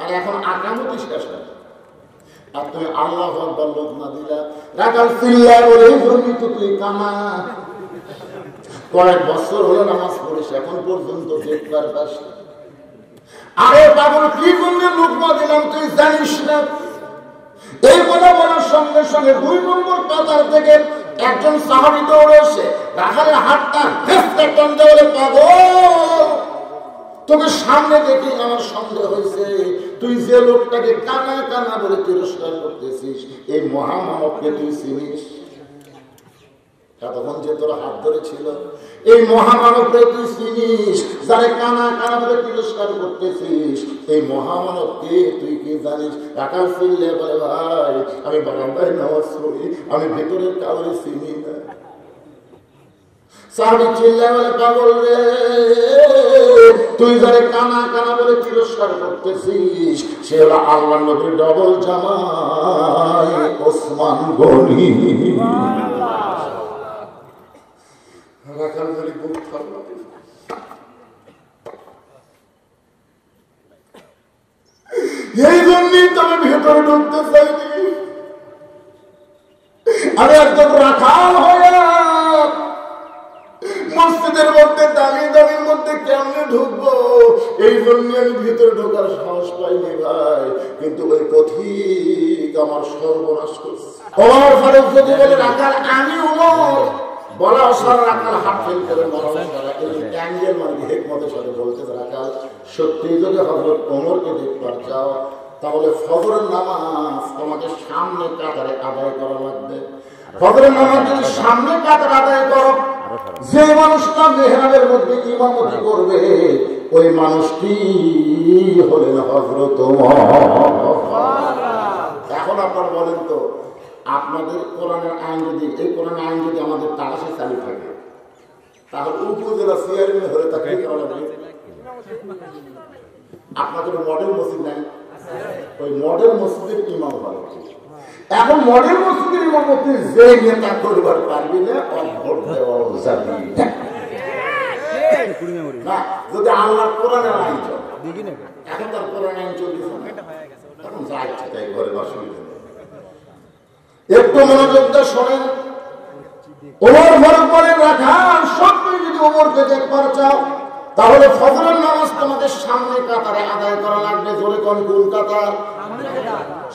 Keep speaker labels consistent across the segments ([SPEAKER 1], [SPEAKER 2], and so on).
[SPEAKER 1] আর এখন আকামতি শেষ হয়, আর তুমি আল্লাহ আকবার লোক না দিলা, রাখাল চিল্লা বলে তুই কানা। কয়েক বছর হলো নামাজ পড়িস, এখন পর্যন্ত দেখবার পাস। আরে পাগল, কি জন্য লুকমা দিলাম তুই জানিস না? এই কথা বলার সঙ্গে সঙ্গে 2 নম্বর কাতার থেকে একজন সাহাবী দৌড়েছে, রাখালের হাতটা হেসে টানতে বলে, পাগল তোকে সামনে দেখি আমার সন্দেহ হয়েছে, তুই যে লোকটাকে কানা কানা বলে তিরস্কার করতেছিস, এই মহামানবকে তুই চিনিস? তখন যে তোর হাত ধরে ছিল, এই মহামানবকে তুই চিনিস? যারা কানা কানা বলে তিরস্কার করতেছিস, এই মহামানবকে তুই কি জানিস? রাখাল চিল্লে বলে, ভাই আমি বারান্দায় নামাজ পড়ি, আমি ভেতরের কাউরে চিনি না। সাহাবী চিল্লে বলে, পাগল রে, তুই যারা কানা কানা বলে তিরস্কার করতেছিস, সে হলো আল্লাহর নবীর ডবল জামাই ওসমান গনি। রাখাল ধরে বুক ফাটলো। এই জন্যই তবে ভেতরে ঢুকতে চাইনি। আমি একদম রাখাল হয়ে মসজিদের মধ্যে দামি দামির মধ্যে কেমনে ঢুকবো, এই জন্য আমি ভিতরে ঢোকার সাহস পাইনি ভাই। কিন্তু ওই পথিক আমার সর্বনাশ করছে। ওমর ফারুক যদি বলে রাখাল আমি ওমর, বলা অসার রাখাল হাত ফেল করে ক্যান্ডেল মানে হেকমতের সাথে বলতে, রাখাল সত্যি যদি হযরত ওমরকে দেখবার চাও, তাহলে ফজরের নামাজ তোমাকে সামনে কাতারে আদায় করা লাগবে। ফজরের নামাজ যদি সামনে কাতারে আদায় করো, যে মানুষটা মেহরাবের মধ্যে ইমামতি করবে, ওই মানুষটি হলেন হযরত ওমর। এখন আপনারা বলেন তো, আপনাদের কোরআনের আইন যদি, এই কোরআনের আইন যদি আমাদের তারাশে চালু থাকে, তাহলে উপজেলা চেয়ারম্যান হলে তাকে কি করা লাগবে? আপনাদের মডেল মসজিদ নাই, ওই মডেল মসজিদের ইমাম ভালো। এখন মডেল মসজিদের ইমামতি যে নেতা করবার পারবি না, ভোট দেওয়া যাবে না। যদি আল্লাহ কোরআনের আইন চলে, এখন তার কোরআন আইন চলতেছে না, এখন যা ইচ্ছে তাই ঘরে অসুবিধা নেই। একটু মনোযোগ দিয়ে শোনেন। ওমর ফারুক বলেন, রাখাল সত্যি যদি ওমরকে দেখবার চাও, তাহলে ফজরের নামাজ তোমাদের সামনে কাতারে আদায় করা লাগবে। জোরে কোন কোন কাতার?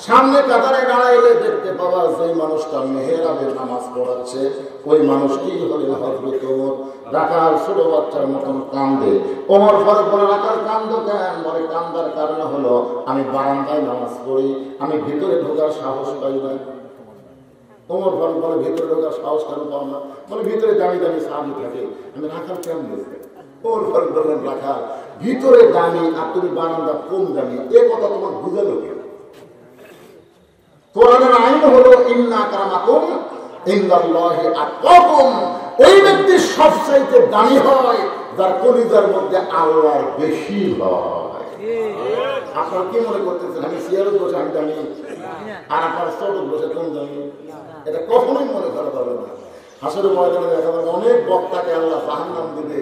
[SPEAKER 1] সামনে কাতারে দাঁড়াইলে দেখতে পাবা সেই মানুষটা মেহরাবের নামাজ পড়াচ্ছে, ওই মানুষটি হলেন হযরত ওমর। রাখাল ছোট বাচ্চার মতন কান্দে। ওমর ফারুক বলে, রাখাল কান্দ কেন? বলে, কান্দার কারণ হলো আমি বারান্দায় নামাজ পড়ি, আমি ভিতরে ঢোকার সাহস পাই না। ওমর ফারুক বলে, ভিতরে ঢোকার সাহস কেন পাও না? বলে, ভিতরে দামি দামি সাহাবী থাকে, আমি রাখাল কেমন বলতে? ওমর ফারুক বললেন, রাখাল ভিতরে দামি আর তুমি বারান্দা কম দামি, এ কথা তোমার বুঝালো কে? কোরআনের আইন হলো ইন্না আক্রামাকুম ইনদাল্লাহি আতকাকুম। ওই ব্যক্তি সবচাইতে দামি হয় যার কলিজার মধ্যে আল্লাহর বেশি হয়। আপনারা কি মনে করতেছেন আমি চেয়ারে বসে আমি দামি, আর আপনার চটক বসে কম দামি? এটা কখনোই মনে করা যাবে না। হাসরের ময়দানে দেখা যাবে অনেক বক্তাকে আল্লাহ জাহান্নাম দিবে,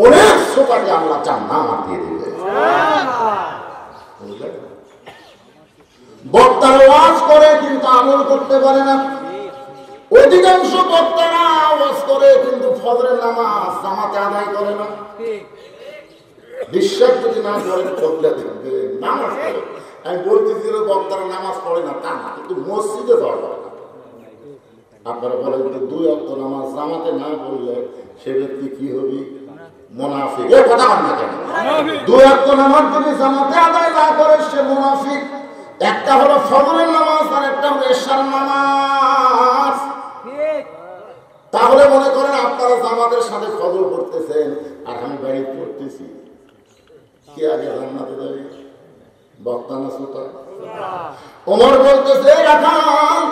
[SPEAKER 1] অনেক শ্রোতাকে আল্লাহ জান্নাত দিয়ে দিবে। বক্তারা ওয়াজ করে কিন্তু আমল করতে পারে না। অধিকাংশ বক্তারা ওয়াজ করে কিন্তু ফজরের নামাজ জামাতে আদায় করে না। বিশ্বাস যদি না করেন করলে দেখবে নামাজ পড়ে। আমি বলতেছি বক্তারা নামাজ পড়ে না তা না, কিন্তু মসজিদে যাওয়া করে না। আপনারা বলেন যে 2 ওয়াক্ত নামাজ জামাতে না পড়লে সে ব্যক্তি কি হবে? মুনাফিক। এই কথা বলেন না কেন? 2 ওয়াক্ত নামাজ যদি জামাতে আদায় না করে সে মুনাফিক। একটা হলো ফজরের নামাজ আর একটা হলো এশার নামাজ। তাহলে মনে করেন আপনারা জামাতের সাথে ফজর পড়তেছেন আর আমি বাড়ি পড়তেছি, কে আগে জান্নাতে যাবে? বক্তা না শ্রোতা? ওমর বলতেছে, রাখাল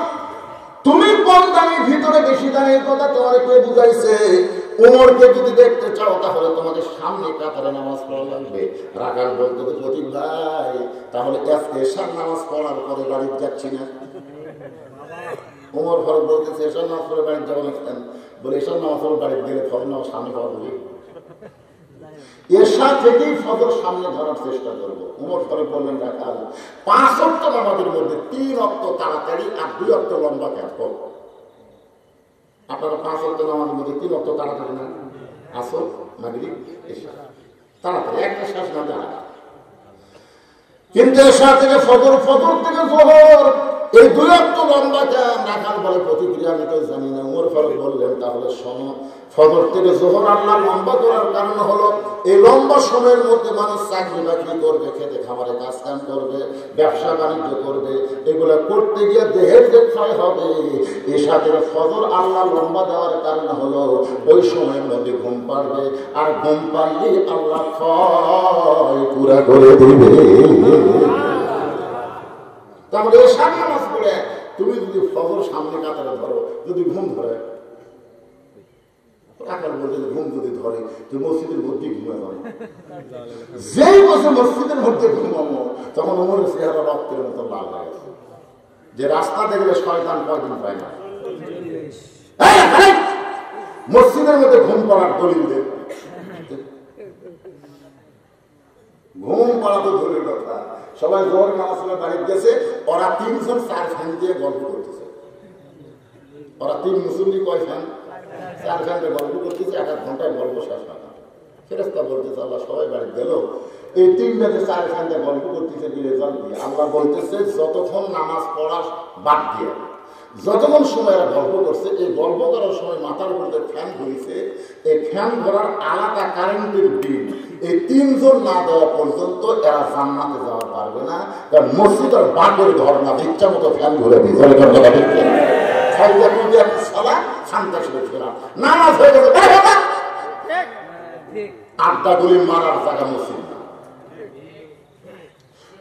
[SPEAKER 1] তুমি কম দামি ভিতরে বেশি দামি, এই কথা তোমার কে বুঝাইছে? ওমরকে যদি দেখতে চাও তাহলে তোমাকে সামনে কাতারে নামাজ পড়া লাগবে। রাখাল বলতে, প্রতীক ভাই তাহলে এশার নামাজ পড়ার পরে বাড়ি যাচ্ছি না। ওমর ফারুক বলতেছে, এশার নামাজ পড়ে বাড়ি যাবো না কেন? বলে, এশার নামাজ পড়ে বাড়ি গেলে ফজর নামাজ সামনে পাওয়া যাবে। এশা থেকেই ফজর সামনে ধরার চেষ্টা করবো। উমর ফারুক বললেন, রাখাল 5 ওয়াক্ত নামাজের মধ্যে 3 ওয়াক্ত তাড়াতাড়ি আর 2 ওয়াক্ত লম্বা কেন? আপনারা 5 ওয়াক্ত নামাজের মধ্যে 3 ওয়াক্ত তাড়াতাড়ি না, আসর মাগরিব এশা তাড়াতাড়ি একটা শেষ না দাঁড়া, কিন্তু এশা থেকে ফজর, ফজর থেকে জোহর এই 2 ওয়াক্ত লম্বা কেন? রাখাল বলে, প্রতিক্রিয়া আমি তো জানি না। উমর ফারুক বললেন, তাহলে শোনো, ফজর থেকে জোহর আল্লাহ লম্বা করার কারণ হলো এই লম্বা সময়ের মধ্যে মানুষ চাকরি বাকরি করবে, খেতে খাবারে কাজ কাম করবে, ব্যবসা বাণিজ্য করবে, এগুলো করতে গিয়ে দেহের যে ক্ষয় হবে। এর সাথে ফজর আল্লাহ লম্বা দেওয়ার কারণ হলো ওই সময়ের মধ্যে ঘুম পাড়বে, আর ঘুম পাড়লে আল্লাহ ক্ষয় পুরা করে দেবে। তাহলে এশার নামাজ পড়ে তুমি যদি ফজর সামনে কাতারে ধরো, যদি ঘুম ধরে, রাখাল বলছে ঘুম যদি ধরে তুই মসজিদের মধ্যে ঘুমে যাবো। যেই বসে মসজিদের মধ্যে ঘুমাবো, তখন ওমরের চেহারা রক্তের মতো লাল হয়ে গেছে, যে রাস্তা দেখলে শয়তান কয়দিন পায় না। মসজিদের মধ্যে ঘুম পড়ার দলিল দেয়, ঘুম পড়া তো দলিল কথা। সবাই জোহর নামাজ পড়ে বাড়ি গেছে, ওরা 3 জন 4 ফ্যান দিয়ে গল্প করতেছে। ওরা 3 মুসল্লি, কয় ফ্যান? 4 ফ্যান দিয়ে গল্প করতেছে। 1 ঘন্টায় গল্প শেষ হয় না। ফেরেশতা বলতেছে, আল্লাহ সবাই বাড়ি গেল, এই 3টাতে 4 ফ্যান দিয়ে গল্প করতেছে, কি রেজাল্ট দিয়ে? আল্লাহ বলতেছে, যতক্ষণ নামাজ পড়া বাদ দিয়ে যতক্ষণ সময় এরা গল্প করছে, এই গল্প করার সময় মাথার উপর ফ্যান ঘুরেছে, এই ফ্যান ধরার আলাদা কারেন্টের বিল এই 3 জন না দেওয়া পর্যন্ত এরা জান্নাতে যাওয়া পারবে না। কারণ মসজিদের বাঘের ধর না, ইচ্ছা মতো ফ্যান ঘুরে দিচ্ছে। নামাজ হয়ে গেছে, আড্ডা গুলি মারার জায়গা মসজিদ না।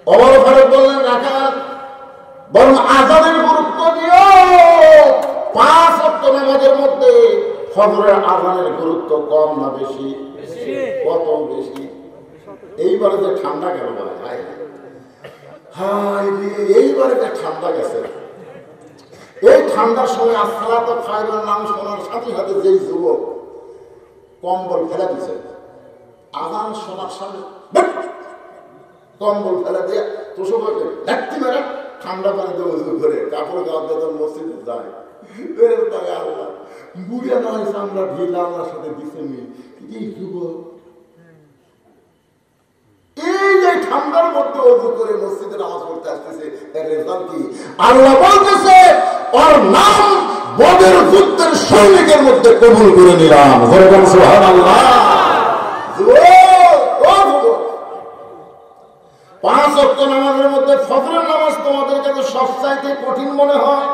[SPEAKER 1] ওমর ফারুক বললেন, রাখাল বরং আযানের গুরুত্ব দিও। 5 ওয়াক্ত নামাজের মধ্যে ফজরের আযানের গুরুত্ব কম না বেশি? কত বেশি? এইবারে যে ঠান্ডা গেল, বলে হায় হায়, এইবারে যে ঠান্ডা গেছে, এই ঠান্ডার সময় আসসালাতু খায়রুন নাম শোনার সাথে সাথে যেই যুবক কম্বল ফেলে দিচ্ছে, আযান শোনার সাথে কম্বল ফেলে দিয়ে তোষকে ধাক্কি মেরে ঠান্ডা পানিতে উজু করে কাপড় গাছ দিয়ে মসজিদে যায়। আল্লাহ বুড়িয়া নয়, আমরা ঢিলা আমার সাথে দিচ্ছে নি। এই যুবক এই যে ঠান্ডার মধ্যে উজু করে মসজিদে নামাজ পড়তে আসতেছে, এর রেজাল্ট কি? আল্লাহ বলতেছে, ওর নাম বদর যুদ্ধের সৈনিকের মধ্যে কবুল করে নিলাম। সুবহানাল্লাহ। 5 ওয়াক্ত নামাজের মধ্যে ফজরের নামাজ তোমাদের কাছে সবচাইতে কঠিন মনে হয়?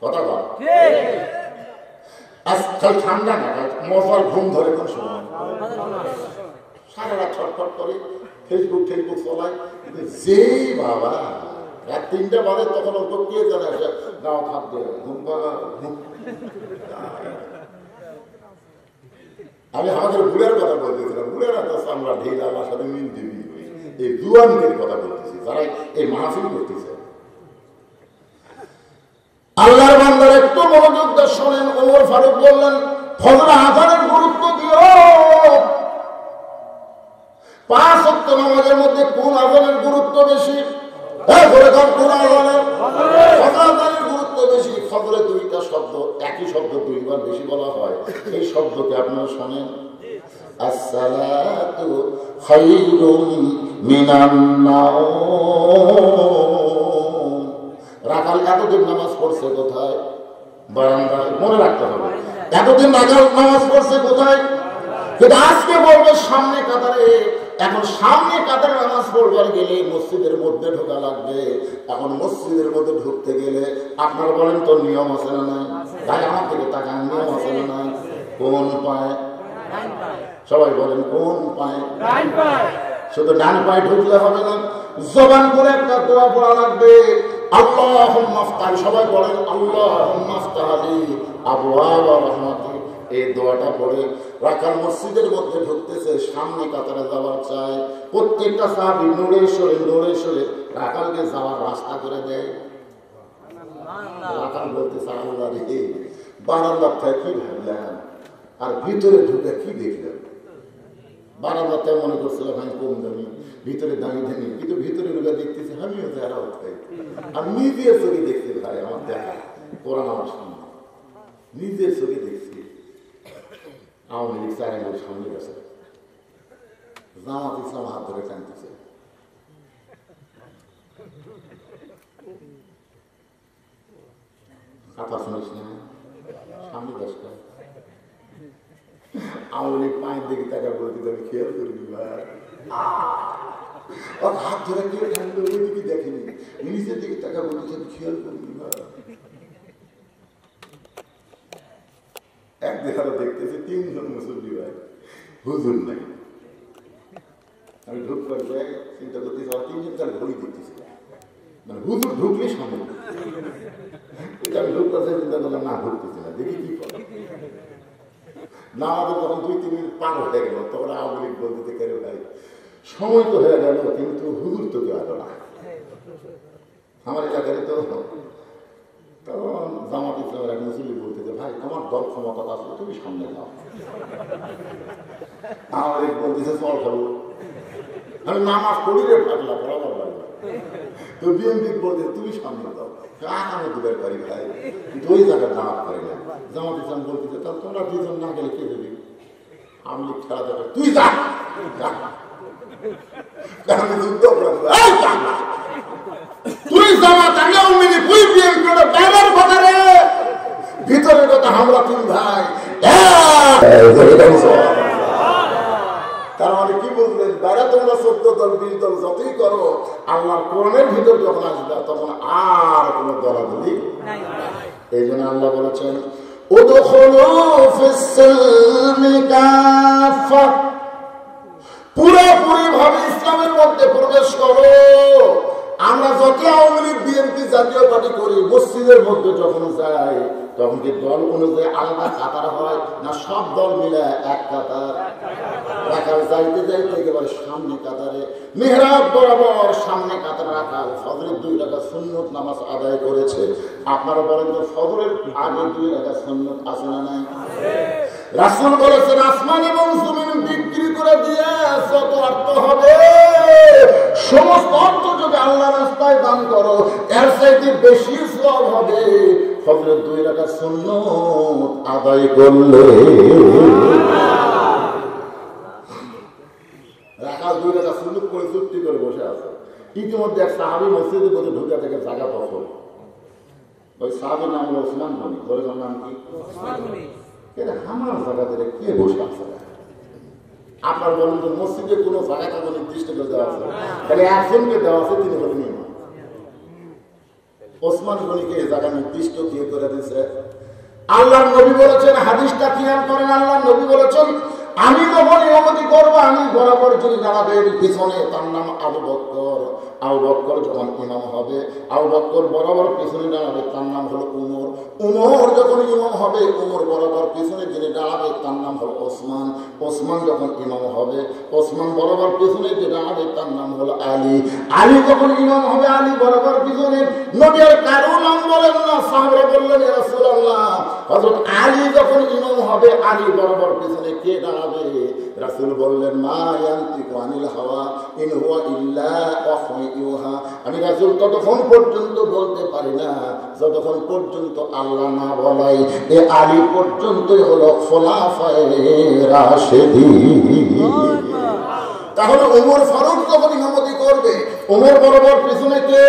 [SPEAKER 1] কথা বল। আজকাল ঠান্ডা না, মজার ঘুম ধরে কোন সময় সারা রাত ছটফট করে ফেসবুক চলায়। যে বাবা রাত 3টা বাজে, তখন ওকে কে জানে গাও খাপ দিয়ে ঘুম। আমি আমাদের বুড়ের কথা বলতেছিলাম, বুড়েরা তো আমরা ঢিল আমার সাথে মিল দিবি, এই জুয়ানদের কথা বলতেছি যারা এই মাহফিল করতেছে। আল্লাহর বান্দার একটু মনোযোগ দিয়ে শোনেন। ওমর ফারুক বললেন, ফজর আযানের গুরুত্ব দিও। 5 ওয়াক্ত নামাজের মধ্যে কোন আযানের গুরুত্ব বেশি? কোন আযানের? ফজর আযানের গুরুত্ব বেশি। ফজরে 2টা শব্দ, একই শব্দ 2 বার বেশি বলা হয়। এই শব্দকে আপনারা শোনেন, আসসালাতু খায়রুম মিনান নাওম। রাখাল এতদিন নামাজ পড়ছে কোথায়? বারান্দায়। মনে রাখতে হবে, এতদিন রাখাল নামাজ পড়ছে কোথায়? কিন্তু আজকে বলবে সামনে কাতারে। এখন সামনে কাতারে নামাজ পড়বার গেলে মসজিদের মধ্যে ঢোকা লাগবে। এখন মসজিদের মধ্যে ঢুকতে গেলে আপনারা বলেন তো নিয়ম আছে না নাই? তাই আমার থেকে তাকান, নিয়ম আছে না নাই? কোন পায়? সবাই বলেন কোন পায়? শুধু ডান পায়ে ঢুকলে হবে না, জবান করে একটা দোয়া পড়া লাগবে। আল্লাহুম্মা আফতাহ, সবাই বলেন আল্লাহুম্মা আফতাহ লি আবওয়াব রাহমাতিক। এই দোয়াটা পড়ে রাখাল মসজিদের মধ্যে ঢুকতেছে, সামনে কাতারে যাওয়ার চায়। প্রত্যেকটা সাহাবী নড়ে সরে রাখালকে যাওয়ার রাস্তা করে দেয়। রাখাল বলতেছে, আল্লাহ রে, বারান্দার থেকে কি ভাবলেন আর ভিতরে ঢুকে কি দেখলেন? বারান্দাতে মনে করছিলাম আমি কম দামি, ভিতরে দামি দামি, কিন্তু ভিতরে ঢুকে দেখতেছি আমিও যারা উঠাই। আমি নিজের চোখে দেখছি ভাই, আমার দেখা কোরআন আমার সামনে নিজের চোখে দেখছি। আওয়ামী লীগ চার আঙুল সামনে গেছে, জামাত ইসলাম হাত ধরে টানতেছে। কথা শুনিস না, সামনে দশটা আওয়ামী লীগ পায়ের দিকে টাকা বলতে আমি খেয়াল করিনি ভাই, হাত ধরে কেউ ঠান্ডা ওই দিকে দেখেনি, নিচের দিকে টাকা বলতেছে আমি খেয়াল করিনি ভাই। এক দেখারও দেখতেছি 3 জন মুসল্লি ভাই, হুজুর নাই। আমি ঢুক করে চিন্তা করতেছি, আমার 3 জন তার ঘড়ি দেখতেছি, মানে হুজুর ঢুকলে সামনে। আমি ঢুক করতে চিন্তা করলাম না, ঢুকতেছি না, দেখি কি করে না। আমাদের যখন 2-3 মিনিট পার হয়ে গেল, তখন আওয়ামী লীগ বলতে পারে ভাই সময় তো হয়ে গেল, কিন্তু হুজুর তো কেউ আলো না। আমার এলাকায় তো তখন জামাত ইসলামের এক মুসল্লি বলতেছে ভাই তোমার দল ক্ষমতা আসলে তুমি সামনে যাও। আওয়ামী লীগ বলতেছে চল খাবো, আমি নামাজ পড়ি রে ফাটলা পড়াবার পারি না, তো বিএনপি বলতে তুমি সামনে দাও, আমি দুবার পারি ভাই, কিন্তু ওই জায়গায় নামাজ পারি না। জামাত ইসলাম বলতেছে তাহলে তোমরা 2 জন না গেলে কে দেবে? আওয়ামী লীগ খেলা যাবে, তুই যা, আমি যুদ্ধ তুই জামাত আমি আওয়ামী লীগ তুই বিএনপি বাইরের কথা রে, ভিতরের কথা আমরা তুমি ভাই। তার মানে কি বললেন, বাইরে তোমরা 14 দল 20 দল যতই করো, আল্লাহর কোরআনের ভিতর যখন আসবে তখন আর কোন দলাদলি নাই। এই জন্য আল্লাহ বলেছেন উদখুলু ফিস-সিলমি কাফা, পুরোপুরি ভাবে ইসলামের মধ্যে প্রবেশ করো। আমরা যত আওয়ামী লীগ বিএনপি জাতীয় পার্টি করি, মসজিদের মধ্যে যখন যাই তখন কি দল অনুযায়ী আলাদা কাতার হয় না সব দল মিলে এক কাতার? রাখাল যাইতে যাইতে একেবারে সামনে কাতারে, মেহরাব বরাবর সামনে কাতার রাখাল ফজরের 2 রাকাত সুন্নত নামাজ আদায় করেছে। আপনারা বলেন তো ফজরের আগে 2 রাকাত সুন্নত আছে না নাই? রাসূল বলেছেন আসমান এবং জমিন বিক্রি করে দিয়ে যত অর্থ হবে সমস্ত অর্থ যদি আল্লাহর রাস্তায় দান করো, এর চাইতে বেশি সওয়াব হবে ফজরের 2 রাকাত সুন্নত আদায় করলে। রাকাত 2 রাকাত সুন্নত করে চুক্তি করে বসে আছে। ইতিমধ্যে এক সাহাবী মসজিদের মধ্যে ঢুকে থেকে জায়গা দখল। ওই সাহাবীর নাম হলো ওসমান গনি। বলেছেন নাম কি? ওসমান গনি। এটা আমার জায়গাতে কে বসে আছে? আপনার বলেন যে মসজিদে কোনো জায়গাটা নির্দিষ্ট করে দেওয়া আছে, তাহলে একজনকে দেওয়া আছে, তিনি হলেন ইমাম। ওসমান গনিকে এই জায়গা নির্দিষ্ট দিয়ে করে দিয়েছে। আল্লাহর নবী বলেছেন, হাদিসটা খেয়াল করেন, আল্লাহর নবী বলেছেন আমি যখন ইমামতি করবো আমি বরাবর যদি দাঁড়াবেন পিছনে, তার নাম আবু বকর। আবু বকর যখন ইমাম হবে, আবু বকর বরাবর পিছনে দাঁড়াবে, তার নাম হলো উমর। উমর যখন ইমাম হবে, উমর বরাবর পিছনে যিনি দাঁড়াবে তার নাম হলো ওসমান। ওসমান যখন ইমাম হবে, ওসমান বরাবর পিছনে যে দাঁড়াবে তার নাম হলো আলী। আলী যখন ইমাম হবে, আলী বরাবর পিছনে। নবী আর কারো নাম বলেন না, সাহাবারা বললেন ইয়া রাসূলুল্লাহ, হযরত আলী যখন ইমাম হবে, আলী বরাবর পিছনে কে দাঁড়াবে? রাসূল বললেন মা ইয়ানতিকু আনিল হাওয়া ইন হুয়া ইল্লা ওয়াহয়ু ইউহা। আমি রাসূল ততক্ষণ পর্যন্ত বলতে পারি না যতক্ষণ পর্যন্ত আল্লাহ না বলাই। এ আলী পর্যন্তই হলো খোলাফায়ে রাশিদিন। তাহলে ওমর ফারুক যখন ইমামতি করবে, ওমর বরাবর পিছনে কে?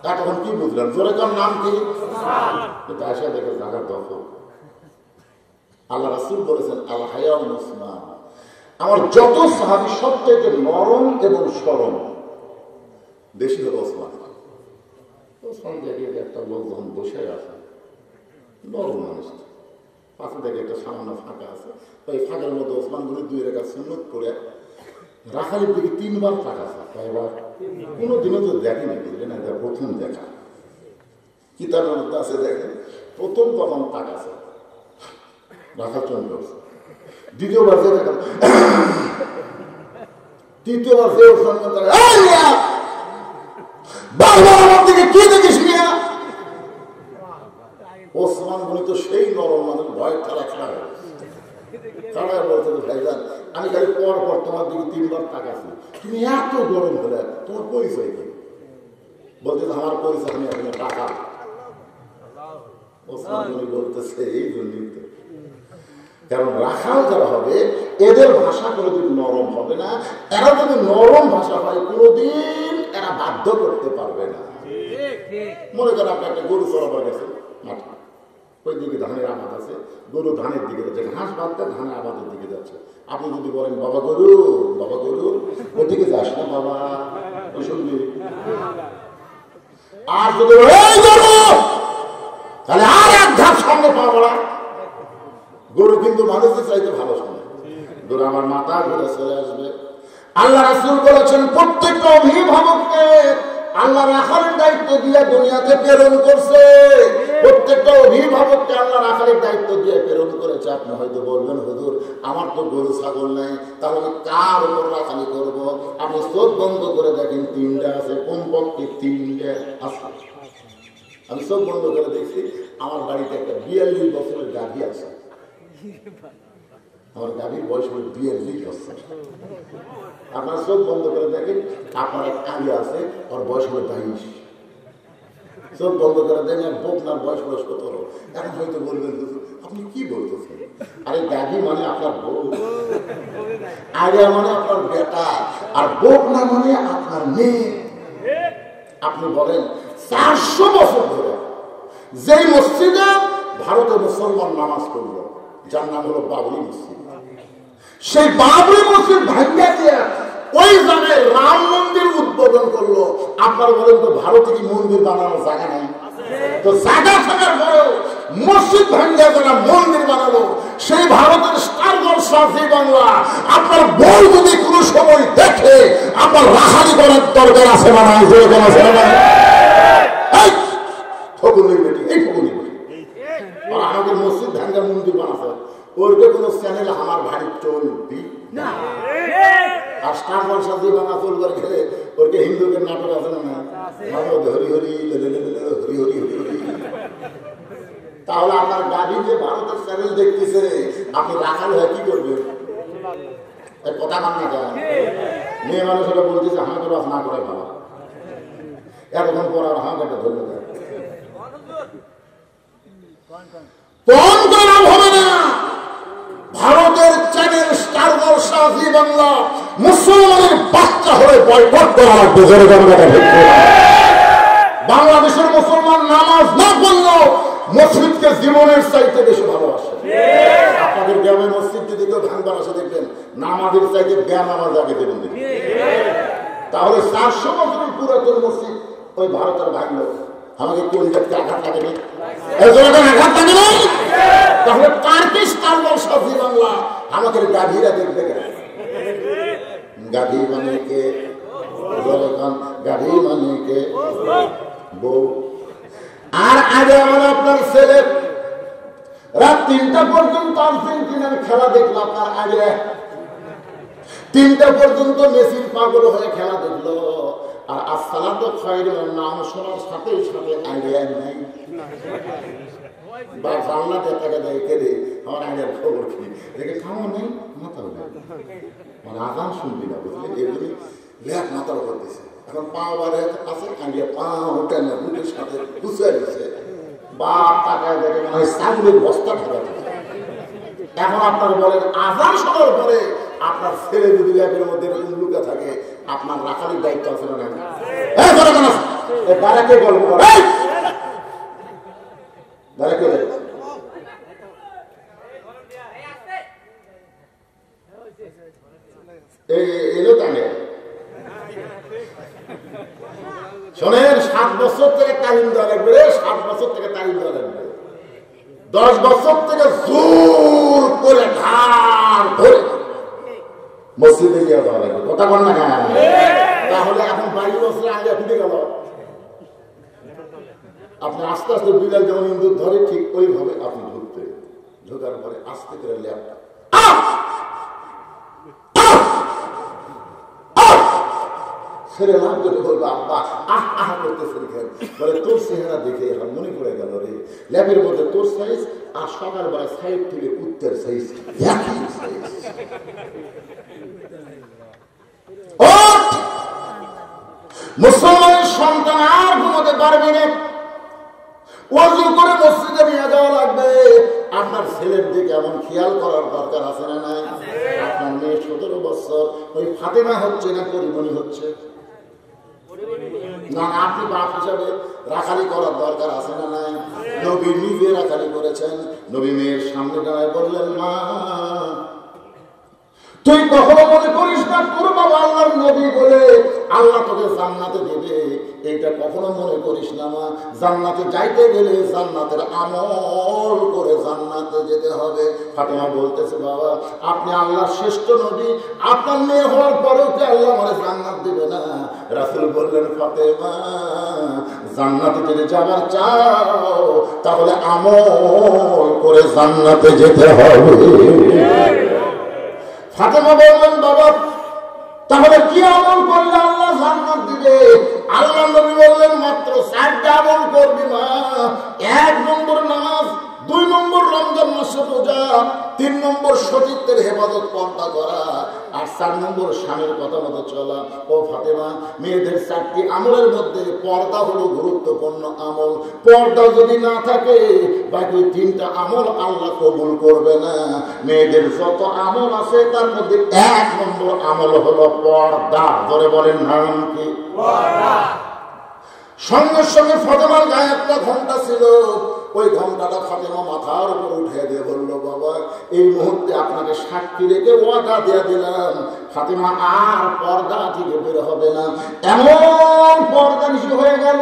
[SPEAKER 1] তখন কি বুঝলেন? জোরে কার নাম কি? এটা আসা দেখে জায়গার দখল। আল্লাহ রাসূল বলেছেন আল হায়া উসমান। আমার যত সাহাবী সবথেকে নরম এবং সরল বেশি হলো ওসমান। ওসমান দেখে একটা লোক যখন বসে আছে, নরম মানুষ, পাশে দেখে একটা সামান্য ফাঁকা আছে, ওই ফাঁকার মধ্যে ওসমান গনি 2 রাকাত সুন্নত করে রাখালের দিকে 3 বার তাকাছে। কয়বার? কোনোদিনও তো দেখেনি, বুঝলেন, এটা প্রথম দেখা। কিতাবের মধ্যে আছে, দেখেন প্রথম তখন তাকাছে রাখাল চন্দ্র, দ্বিতীয়বার যে দেখা, তৃতীয়বার যে বারবার আমার দিকে কি দেখিস মিয়া? ওসমান গনি তো সেই নরম মানুষ, ভয় খেলা খেলা বলছে ভাইজান আমি খালি পর পর তোমার দিকে 3 বার তাকাচ্ছি, তুমি এত গরম হলে তোমার পরিচয় কি? বলতে আমার পরিচয় আমি এখন টাকা। বলতেছে এই জন্যই তো, কারণ রাখাল যারা হবে এদের ভাষা কোনোদিন নরম হবে না, এরা যদি নরম ভাষা হয় কোনোদিন এরা বাধ্য করতে পারবে না। মনে করেন আপনি একটা গরু চড়াবার গেছেন মাঠে, ওই দিকে ধানের আবাদ আছে, গরু ধানের দিকে যাচ্ছে, ঘাস বাঁধতে ধানের আবাদের দিকে যাচ্ছে। আপনি যদি বলেন বাবা গরু ওদিকে যাস না বাবা, ওই সঙ্গে আর যদি তাহলে আর এক ধাপ সামনে পাওয়া, গরু কিন্তু মানুষের চাইতে ভালো শোনে, গরু আমার মাথা ঘুরে চলে আসবে। আল্লাহ রাসূল বলেছেন প্রত্যেকটা অভিভাবককে আল্লাহ রাখালের দায়িত্ব দিয়ে দুনিয়াতে প্রেরণ করছে, প্রত্যেকটা অভিভাবককে আল্লাহ রাখালের দায়িত্ব দিয়ে প্রেরণ করেছে। আপনি হয়তো বলবেন হুজুর আমার তো গরু ছাগল নাই, তাহলে আমি কার উপর রাখালি করবো? আপনি চোখ বন্ধ করে দেখেন 3টা আছে, কমপক্ষে 3টা আছে। আমি চোখ বন্ধ করে দেখছি আমার বাড়িতে একটা 42 বছরের গাভী আছে, আমার গাভীর বয়স হল 42 বছর। আপনার চোখ বন্ধ করে দেখেন আপনার এক কালি আছে, ওর বয়স হলো 22। চোখ বন্ধ করে দেখেন বোকনার বয়স 17। এখন হয়তো বলবেন আপনি কি বলতেছেন? আরে গাভী মানে আপনার বউ, আরিয়া মানে আপনার বেটা, আর বোকনা মানে আপনার মেয়ে। আপনি বলেন 400 বছর ধরে যেই মসজিদে ভারতে মুসলমান নামাজ পড়ল, যার নাম হলো বাবরি মসজিদ, সেই বাবরি মসজিদ ভাঙ্গা দিয়ে ওই জায়গায় রাম মন্দির উদ্বোধন করলো। আপনারা বলেন তো ভারতে কি মন্দির বানানোর জায়গা নাই? তো জায়গা থাকার পরেও মসজিদ ভাঙ্গা যারা মন্দির বানালো, সেই ভারতের স্টারগড় শাহী বাংলা আপনার বউ যদি কোনো সময় দেখে আপনার রাখালি করার দরকার আছে না নাই? আছে না নাই? আমাদের মসজিদ ভাঙ্গা মন্দির বানাচ্ছে, ওরকে কোনো চ্যানেল আমার ভারী চলবি না। আর স্টারগড় শাহী বাংলা চলবার গেলে ওরকে হিন্দুদের নাটক আছে না না? হরি হরি হরি হরি হরি হরি। তাহলে আপনার গাড়ি যে ভারতের চ্যানেল দেখতেছে, আপনি রাখাল হয়ে কি করবেন? কথা মান না যায়। মেয়ে মানুষ এটা বলতেছে হাঁকে বাস না করে ভালো, এতক্ষণ পর আর হাঁকাটা ধরলে দেয় কম করা হবে না। ভারতের চ্যানেল স্টারগড় শাহী বাংলা মুসলমানের বাচ্চা হয়ে বয়কট করা লাগবে। বাংলাদেশের মুসলমান নামাজ না পড়লেও মসজিদকে জীবনের চাইতে বেশি ভালোবাসে। আপনাদের গ্রামের মসজিদ যদি কেউ ভাঙবার আসে দেখবেন নামাজের চাইতে বেনামাজ আগে দেবেন। তাহলে 400 বছরের পুরাতন মসজিদ ওই ভারতের ভাঙলো, আমাকে কোন জায়গায় আঘাত লাগেনি? আঘাত লাগেনি? তাহলে কারকে স্টারগড় শাহী বাংলা আমাদের গাভীরা দেখবে কেন? গাভী মানে কে? গাভী মানে কে? বউ। আর আগে আমার আপনার ছেলে রাত 3টা পর্যন্ত আর্জেন্টিনার খেলা দেখলো, আপনার আগে 3টা পর্যন্ত মেসির পাগল হয়ে খেলা দেখলো। আর আসসালাতু খায়রুন নাম শোনার সাথে সাথে আইডিয়া নাই বা জানলাতে তাকে দেখে রে আমার আইডিয়ার খবর কি দেখে খাওয়া নেই মাথা উঠে মানে আগাম শুনবি না, বুঝলি? এগুলি ল্যাপ মাথার উপর দিছে। এখন পা বারে আছে আইডিয়া পা উঠে না, বুকের সাথে বুঝে দিচ্ছে বা টাকায় দেখে মানে সাগুলের বস্তা ঢাকা দিচ্ছে। এখন আপনারা বলেন আজান শোনার পরে আপনার ছেলে যদি ল্যাপের মধ্যে এরকম লুকা থাকে, আপনার রাখালির দায়িত্ব আছে না? দাঁড়াকে গল্প করে দাঁড়াকে এলো টানে শোনেন। 7 বছর থেকে তালিম দেওয়া লাগবে, 7 বছর থেকে তালিম দেওয়া লাগবে। 10 বছর থেকে জোর করে ঘাড় ধরে মসজিদে গিয়ে দেওয়া লাগবে। কথা বল না কেন? তাহলে এখন 22 বছর আগে ফুটে গেল। আপনি আস্তে আস্তে বিড়াল যেমন ইন্দুর ধরে ঠিক ওইভাবে আপনি ঢুকতে, ঢোকার পরে আস্তে করে ল্যাপটা ছেলে লাভ করে বলবো আব্বা আহ আহা করতেছে বলে তোর চেহারা দেখে এখন মনে পড়ে গেল রে ল্যাবের মধ্যে তোর সাইজ আর সকালবেলা সাইড থেকে কুত্তের সাইজ একই সাইজ। মুসলমানের সন্তান আর ঘুমাতে পারবে না, ওযু করে মসজিদে নিয়ে যাওয়া লাগবে। আপনার ছেলের দিকে এমন খেয়াল করার দরকার আছে না নাই? আপনার মেয়ে 17 বছর, ওই ফাতেমা হচ্ছে না পরিমণি হচ্ছে না? আপনি বাপ হিসাবে রাখালি করার দরকার আছে না নাই? নবী নিজে রাখালি করেছেন। নবী মেয়ের সামনে দাঁড়ায় বললেন, মা তুই কখনো মনে করিস না তোর বাবা আল্লাহর নবী বলে আল্লাহ তোকে জান্নাতে দেবে, এইটা কখনো মনে করিস না মা। জান্নাতে যাইতে গেলে জান্নাতের আমল করে জান্নাতে যেতে হবে। ফাতেমা বলতেছে, বাবা আপনি আল্লাহর শ্রেষ্ঠ নবী, আপনার মেয়ে হওয়ার পরেও কি আল্লাহ আমারে জান্নাত দেবে না? রাসূল বললেন, ফাতেমা জান্নাতে যদি যাবার চাও তাহলে আমল করে জান্নাতে যেতে হবে। ফাতেমা বললেন, বাবা তাহলে কি আমল করলে আল্লাহ জান্নাত দিবে? আল্লাহ নবী বললেন, মাত্র 4টা আমল করবি মা। 1 নম্বর নামাজ, 2 নম্বর রমজান মাসে রোজা, 3 নম্বর সতীত্বের হেফাজত পর্দা করা, আর 4 নম্বর স্বামীর কথা মতো চলা। ও ফাতেমা, মেয়েদের 4টি আমলের মধ্যে পর্দা হলো গুরুত্বপূর্ণ আমল। পর্দা যদি না থাকে বাকি 3টা আমল আল্লাহ কবুল করবে না। মেয়েদের যত আমল আছে তার মধ্যে 1 নম্বর আমল হলো পর্দা। ধরে বলেন নাম কি? পর্দা। সঙ্গে সঙ্গে ফাতেমার গায়ে একটা ঘন্টা ছিল, ওই ঘন্টাটা ফাতেমা মাথার উপর উঠে দিয়ে বলল, বাবা এই মুহূর্তে আপনাকে সাক্ষী রেখে ওয়াদা দিয়ে দিলাম ফাতেমা আর পর্দা থেকে বের হবে না। এমন পর্দা নিষেধ হয়ে গেল।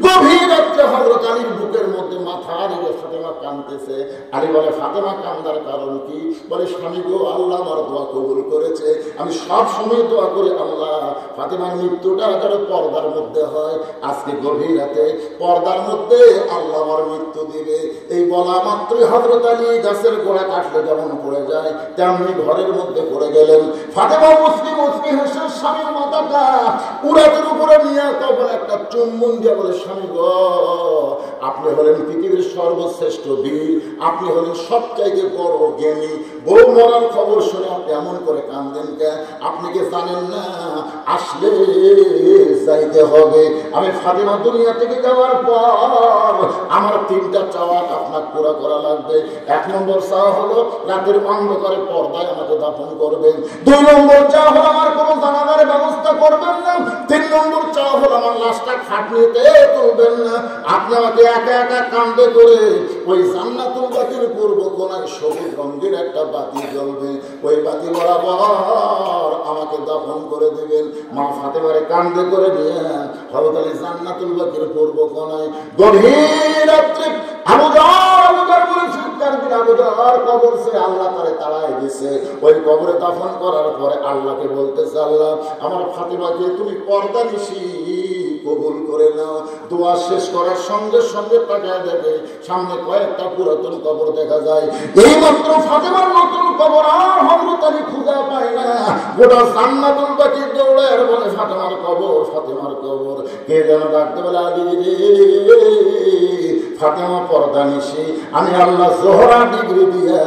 [SPEAKER 1] গভীর রাত্রে হযরত আলীর বুকের মধ্যে মাথা রেখে ফাতেমা কাঁদতেছে। আলী বলে, ফাতেমা কান্দার কারণ কি? বলে, স্বামী গো, আল্লাহ আমার দোয়া কবুল করেছে। আমি সব সময় দোয়া করি আল্লাহ ফাতেমার মৃত্যুটা যেন পর্দার মধ্যে হয়। আজকে গভীর রাতে পর্দার মধ্যে আল্লাহ আমার মৃত্যু দিবে। এই বলা মাত্রই হযরত আলী গাছের গোড়া কাটলে যেমন পড়ে যায় তেমনি ঘরের মধ্যে পড়ে গেলেন। ফাতেমা মুসলিম হেসে স্বামীর মাথাটা উড়াতের উপরে নিয়ে তখন একটা চুম্বন দিয়ে বলে, স্বামী গো, আপনি হলেন পৃথিবীর সর্বশ্রেষ্ঠ বীর, আপনি হলেন সবচাইতে বড় জ্ঞানী। বউ মরার খবর শুনে আপনি এমন করে কাঁদেন কে? আপনি কি জানেন না আসলে যাইতে হবে? আমি ফাতেমা দুনিয়া থেকে যাওয়ার পর আমার 3টা চাওয়া আপনার পুরা করা লাগবে। 1 নম্বর চাওয়া হলো রাতের অন্ধকারে পর্দায় আমাকে দাফন করবেন। 2 নম্বর চাওয়া হলো আমার কোনো জানাজার ব্যবস্থা করবেন না। 3 নম্বর চাওয়া হলো আমার লাশটা খাটনিতে তুলবেন না। আপনি আমাকে একা একা কান্দে করে ওই জান্নাতুল বাতির পূর্ব কোণায় সবুজ রঙের একটা বাতি জ্বলবে, ওই বাতি বরাবর আমাকে দাফন করে দিবেন। মা ফাতেমারে কান্দে করে নিয়ে হযরত আলী জান্নাতুল বাতির পূর্ব কোণায় গভীর রাত্রে আবু জার বলে চিৎকার দিল, আবু জার কবর সে আল্লাহ তারে তাড়ায় দিয়েছে। ওই কবরে দাফন করার পরে আল্লাহকে বলতেছে, আল্লাহ আমার ফাতেমাকে তুমি পর্দা নিশি কবুল করে নাও। দোয়া শেষ করার সঙ্গে সঙ্গে তাকায় দেখে সামনে কয়েকটা পুরাতন কবর দেখা যায়। এই মাত্র ফাতেমার নতুন কবর আর হযরত আলী খুঁজে পায় না। গোটা জান্নাতুল বাকি দৌড়ে আর বলে, ফাতেমার কবর, ফাতেমার কবর। কে যেন ডাকতে বলে, আলী রে ফাতেমা পর্দা নিশি, আমি আল্লাহ জোহরা ডিগ্রি দিয়া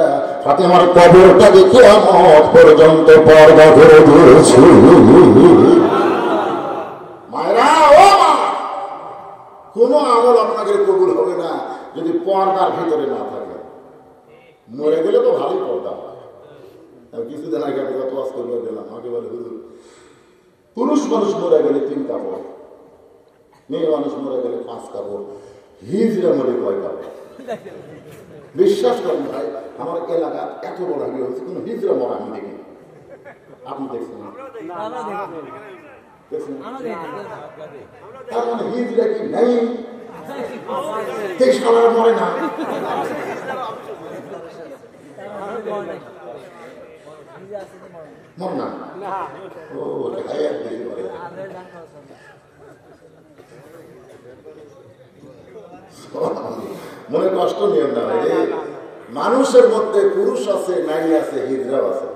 [SPEAKER 1] ফাতেমার কবরটাকে কিয়ামত পর্যন্ত পর্দা করে দিয়েছি। মায়েরা, ও মা, কোন আমল আপনাকে কবুল হবে না যদি পর্দার ভিতরে না থাকে। মরে গেলে তো ভালোই পর্দা হয়। কিছুদিন আগে আমি যত ওয়াজ করে দিলাম, আমাকে বলে, হুজুর পুরুষ মানুষ মরে গেলে 3 কাপড়, মেয়ে মানুষ মরে গেলে 5 কাপড়, হিজড়া মরে 9 কাপড়। বিশ্বাস করেন ভাই, আমার এলাকা এত বড় আগে হচ্ছে কোন হিজড়া মরা আমি দেখি। আপনি দেখছেন? তার মানে হিজড়া কি নেই? মরে না। মর না, ও মনে কষ্ট নিয়ম না। মানুষের মধ্যে পুরুষ আছে, নারী আছে, হিজড়াও আছে,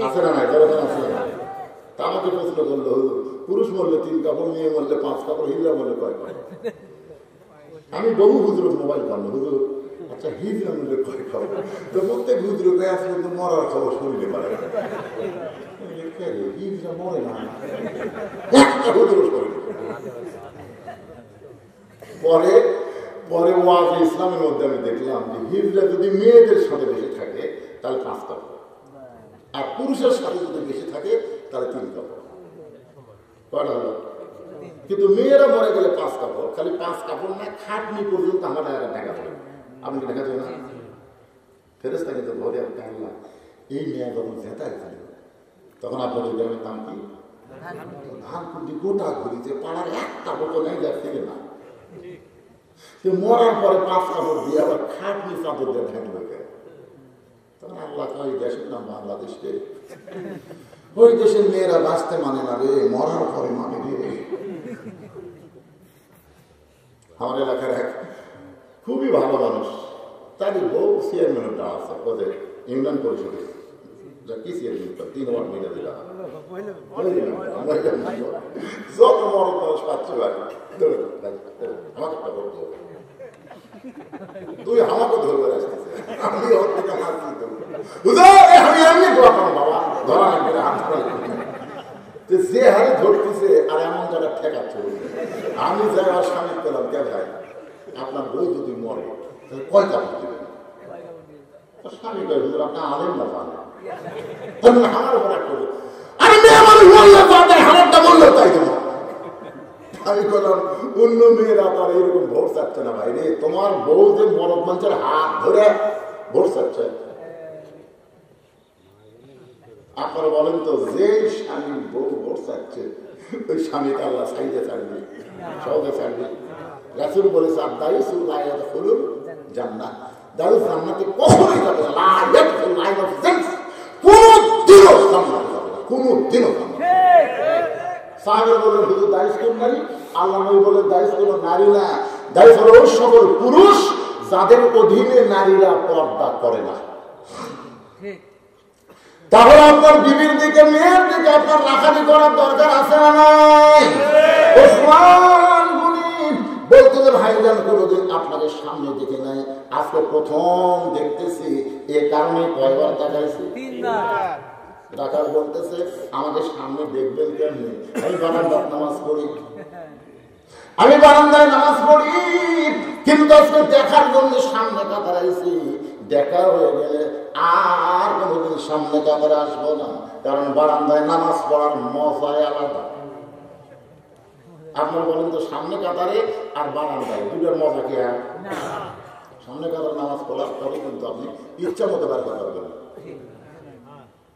[SPEAKER 1] আছে না? নাই আছে। আমাকে প্রশ্ন করলো, পুরুষ মরলে 3 কাপড়, মেয়ে মরলে 5 কাপড়, হিজড়া মরলে কয় কাপড়? আমি বহু হুজুর মোবাইল করলো, হুজুর আচ্ছা হিজড়া মরলে কয় কাপড়? তো প্রত্যেক হুজুরকে আসলে তো মরার খবর শুনতে পারে, হিজড়া মরে না, একটা হুজুর শরীরে। পরে পরে ওয়াজ ইসলামের মধ্যে আমি দেখলাম যে হিজড়া যদি মেয়েদের সাথে বেশি থাকে তাহলে 5 কাপড়, আর পুরুষের সাথে যদি বেশি থাকে তাহলে 3 কাপড়। কয়টা হলো? কিন্তু মেয়েরা মরে গেলে 5 কাপড়, খালি 5 কাপড় না, খাটনি পর্যন্ত আমার ঢাকা পড়ে। আপনি কি দেখা যায় না? ফেরেশতা কিন্তু ভরে আমি কান্না, এই মেয়ে যখন জেতা গেছিল তখন আপনার ওই গ্রামের নাম কি? ধান কুন্ডি গোটা ঘুরিতে পাড়ার একটা মতো নেই যাচ্ছিল না। সে মরার পরে 5 কাপড় দিয়ে আবার খাটনি চাদর দিয়ে ঢাকবে। তখন আল্লাহ কয়, দেশের নাম বাংলাদেশে, ওই দেশের মেয়েরা বাঁচতে মানে না রে, মরার পরে মানে রে। আমার এলাকার এক খুবই ভালো মানুষ, তারই বউ চেয়ারম্যানটা আছে ওদের ইউনিয়ন পরিষদে, কি চেয়ারম্যান 3 ওয়ার্ড মিলে দিলাম, যত মরদ মানুষ পাচ্ছে আমাকে একটা করতে হবে, তুই আমাকে ধরবে আসতেছে, আমি ওর থেকে মারছি তো আমি এমনি দোয়া করো বাবা, ধরা না হাত যে হারে ধরতেছে আর এমন জায়গা ঠেকাচ্ছে। আমি যাই আর স্বামী পেলাম, কে ভাই আপনার বউ যদি মরে তাহলে কয় কাপড় দেবেন? স্বামী কয়, হুজুর আপনি আলেন না পারেন, আমার উপর এক করবে, আরে মেয়ে মানুষ বললে তো আপনার হামারটা বললো তাই দেবো। আমি বললাম, অন্য মেয়েরা তার এরকম ভোট চাচ্ছে না ভাই রে, তোমার বউ যে মরদ মানুষের হাত ধরে ভোট চাচ্ছে। আপনারা বলেন তো, যে স্বামী বউ ভোট চাচ্ছে ওই স্বামীকে আল্লাহ সাইডে ছাড়বে, সহজে ছাড়বে। রাসূল বলেছে, দায়ুসুল লায়াত ফুলুল জান্নাহ, দায়ুস জান্নাতে কখনোই যাবে না, লায়াত ফুল লায়াত জান্নাত, কোনদিনও জান্নাতে যাবে না, কোনদিনও জান্নাতে। সাহাবারা বলেন, হুজুর দায়ুস কোন নারী? আল্লাহ নবী বলেন, দায়ুস কোন নারী না, দায়ুস হলো ওই সকল পুরুষ যাদের অধীনে নারীরা পর্দা করে না। তাহলে আপনার বিবির দিকে, মেয়ের দিকে আপনার রাখালি করার দরকার আছে না নাই? ওসমান গনি বলতে যে ভাইজান কোনোদিন আপনাদের সামনে দেখে নাই, আজকে প্রথম দেখতেছি, এ কারণে কয়বার তাকাইছি? 3 বার। ডাকার বলতেছে আমাদের সামনে দেখবেন কেমনি? আমি বারান্দায় নামাজ পড়ি, কিন্তু আজকে দেখার জন্য সামনে কাতার আইছি। দেখা হয়ে গেলে আর কোনোদিন সামনে কাতারে আসবো না, কারণ বারান্দায় নামাজ পড়ার মজাই আলাদা। আপনারা বলেন তো, সামনে কাতারে আর বারান্দায় দুটোর মজা কি? আর সামনে কাতার নামাজ পড়ার পরে কিন্তু আপনি ইচ্ছা মতো বার করতে পারবেন,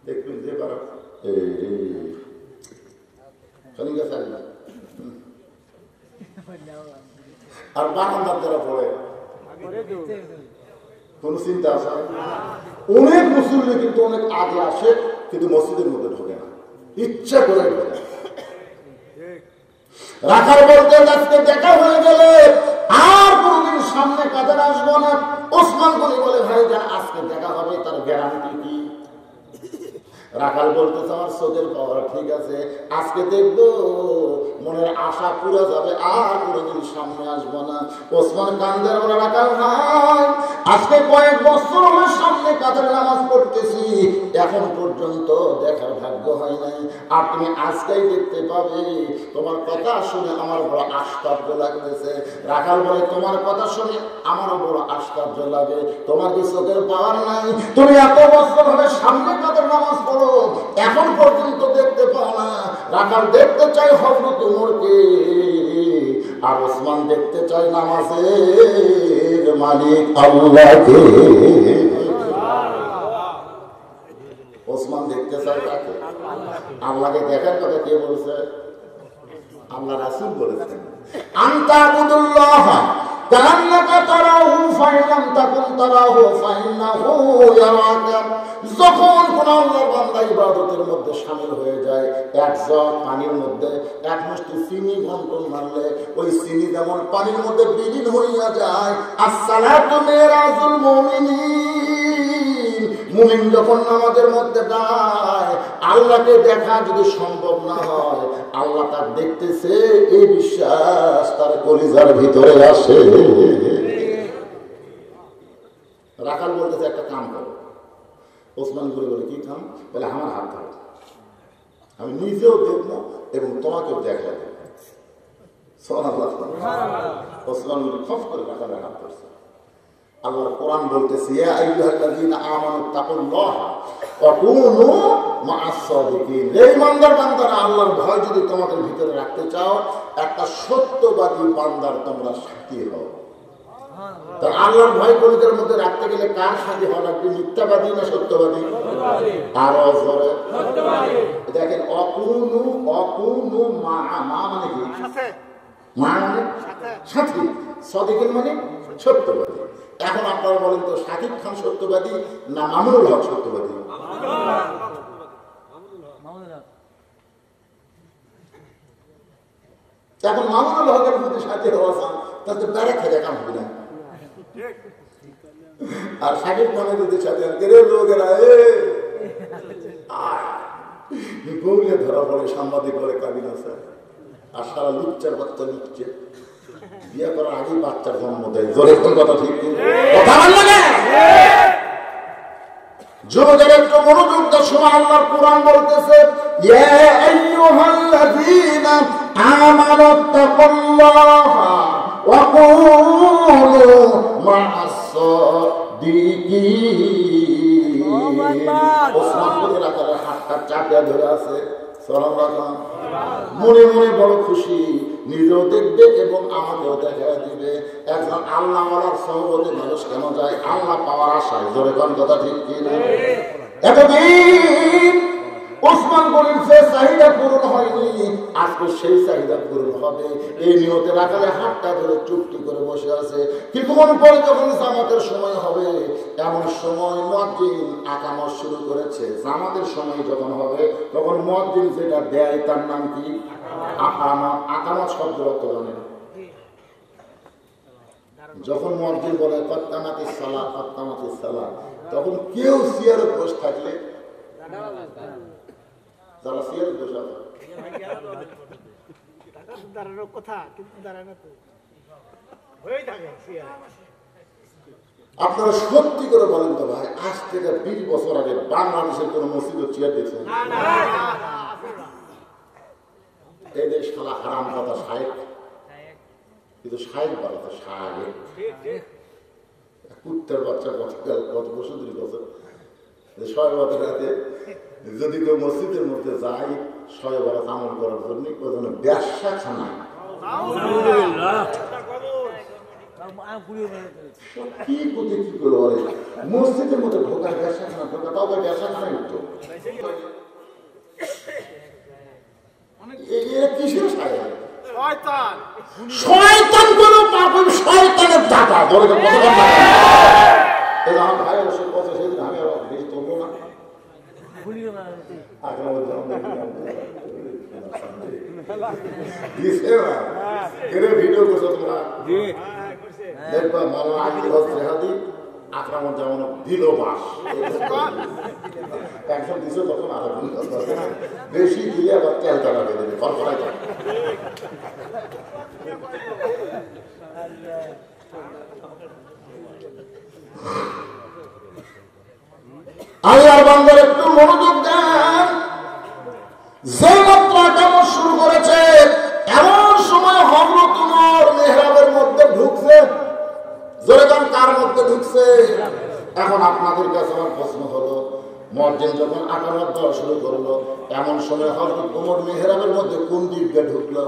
[SPEAKER 1] দেখবেন যে বার আর বারান্দার যারা পড়ে কোন চিন্তা আছে? অনেক মুসল্লি কিন্তু অনেক আগে আসে, কিন্তু মসজিদের মধ্যে ঢোকে না, ইচ্ছা করে ঢোকে। রাখার বলতে আজকে দেখা হয়ে গেলে আর কোনদিন সামনে কাতারে আসবো না। ওসমান গনি বলে, ভাই যা আজকে দেখা হবে তার গ্যারান্টি কি? রাখাল বলতেছে, আমার চোখের পাওয়ার ঠিক আছে, আজকে দেখবো, মনের আশা পুরো যাবে, আর কোনোদিন সামনে আসবো না। ওসমান কান্দের বলে, রাখাল ভাই আজকে কয়েক বছর আমার সামনে কাতারে নামাজ পড়তেছি, এখন পর্যন্ত দেখার ভাগ্য হয় নাই, আর তুমি আজকেই দেখতে পাবে। তোমার কথা শুনে আমার বড় আশ্চর্য লাগতেছে। রাখাল বলে, তোমার কথা শুনে আমারও বড় আশ্চর্য লাগে, তোমার কি চোখের পাওয়ার নাই? তুমি এত বছর ধরে সামনে কাতারে নামাজ পড়ো, এখন পর্যন্ত দেখতে পাও না। রাখাল দেখতে চাই হযরত ওমরকে, আর ওসমান দেখতে চাই নামাজের মালিক আল্লাহকে। ওসমান দেখতে চাই কাকে? আল্লাহকে। দেখার কথা কে বলছে? আল্লাহ রাসূল বলেছেন, আনতা আবুদুল্লাহ কান্নাকা তারাহু ফাইলাম তাকুন তারাহু ফাইন্নাহু ইয়ারাকা। যখন কোন আল্লাহর বান্দা ইবাদতের মধ্যে শামিল হয়ে যায়, এক জগ পানির মধ্যে এক মুষ্টি চিনি বন্টন মারলে ওই চিনি যেমন পানির মধ্যে বিলীন হইয়া যায়, আসসালাতু মিরাজুল মুমিনিন, মুমিন যখন নামাজের মধ্যে দাঁড়ায়, আল্লাহকে দেখা যদি সম্ভব না হয়, আল্লাহ তার দেখতেছে এই বিশ্বাস তার কলিজার ভিতরে আসে। রাখাল বলতেছে একটা কাম করো। ওসমান করে বলে কি কাম? বলে আমার হাত ধরো, আমি নিজেও দেখবো এবং তোমাকেও দেখা দেবো। ওসমান খফ করে রাখালের হাত ধরছে। আল্লাহর কোরআন বলতেছে ইয়া আইয়ুহাল্লাযীনা আমানু তাকুল্লাহা ওয়া কুনু মা'আস সাদিকিন। হে ঈমানদার বান্দারা, আল্লাহর ভয় যদি তোমাদের ভিতরে রাখতে চাও, একটা সত্যবাদী বান্দার তোমরা সাথী হও। তো আল্লাহর ভয় কলিজার মধ্যে রাখতে গেলে কার সাথী হওয়া লাগবে? মিথ্যাবাদী না সত্যবাদী? আরো জোরে দেখেন, অকুনু মা মানে কি? মা মানে সাথী, সাদিকিন মানে সত্যবাদী। এখন আপনারা বলেন তো, শাকিব খান সত্যবাদী না মামুনুল হক সত্যবাদী? এখন মামুনুল হকের মধ্যে সাথী হওয়া চান, তাহলে বেড়া খেলে কাম হবে না। আর শাকিব খানের যদি সাথে লোকেরা গৌরিয়া ধরা পড়ে, সাংবাদিক বলে কাবিন আছে, আর সারা লুচ্চার বাচ্চা লুচ্ছে, বিয়ে করার আগেই বাচ্চার জন্ম দেয়। জোরে কথা ঠিক কথা বল না? যুবকের একটু মনোযোগ দাও, সময় আল্লাহর কোরআন বলতেছে ইয়া আইয়ুহাল্লাযীনা আমানু তাকুল্লাহা ওয়া কুনু মা'আস সাদিকিন। ওসমান বলে রাখালের হাতটা চাপিয়ে ধরে আছে। মনে মনে বড় খুশি, নিজেও দেখবে এবং আমাকেও দেখা দিবে। একজন আল্লাহ ওয়ালার সহবতে মানুষ কেন যায়? আল্লাহ পাওয়ার আশায়। জোরে কোন কথা ঠিক কিনা? এতদিন ওসমান বলেন সে চাহিদা পূরণ হয়নি, আজকে সেই চাহিদা পূরণ হবে। এই নিয়তে রাখালে হাতটা ধরে চুপটি করে বসে আছে। কিছুক্ষণ পরে যখন জামাতের সময় হবে, এমন সময় মুয়াজ্জিন আকামত শুরু করেছে। জামাতের সময় যখন হবে, তখন মুয়াজ্জিন যেটা দেয় তার নাম কি? আকামত। আকামত শব্দের অর্থ জানেন? যখন মুয়াজ্জিন বলে কাত্তামাতিস সালাত কাত্তামাতিস সালাত, তখন কেউ চেয়ারে বসে থাকলে, যারা চেয়ারে বসে আছে দাঁড়ানোর কথা, কিন্তু দাঁড়ানো তো হয়েই থাকে। আপনারা সত্যি করে বলেন তো ভাই, আজ থেকে 20 বছর আগে বাংলাদেশের কোন মসজিদের চেয়ার দেখছেন? এই দেশ খেলা হারাম কথা সাহেব, কিন্তু সাহেব বলা তো সাহেব কুত্তার বাচ্চা গত বছর 2 বছর শয়ে বরাতে যদি কেউ মসজিদের মধ্যে যায় শয়ে বরাত আমল করার জন্য, ওই জন্য ব্যবসা খানা কি করতে কি করে বলে মসজিদের মধ্যে ঢোকার ব্যবসা খানা ঢোকা, তাও ব্যবসা খানাই উঠতো। কিসের সাহেব? শয়তান কোন পাপন, শয়তানের দাতা। আমার ভাই অবশ্য কথা সেদিন আমি আর বেশি তুলবো না। ভিডিও করছো তোমরা, দেখবা মাওলানা আব্দুল হক জেহাদি আক্রমণ যেমন দিল বাস একজন দিছো, তখন আরো বেশি দিলে আবার তেল তারা বেঁধে দেবে, ফরফরাই থাকে। আল্লাহর বান্দার একটু মনোযোগ দেন। যে মাত্র আকামত শুরু করেছে, এমন সময় হযরত ওমর মিহরাবের মধ্যে ঢুকছে। জোরে গান কার মধ্যে ঢুকছে? এখন আপনাদের কাছে আমার প্রশ্ন হলো, মুয়াজ্জিন যখন আকামত দেওয়া শুরু করলো, এমন সময় হযরত ওমর মিহরাবের মধ্যে কোন দিক দিয়ে ঢুকলো?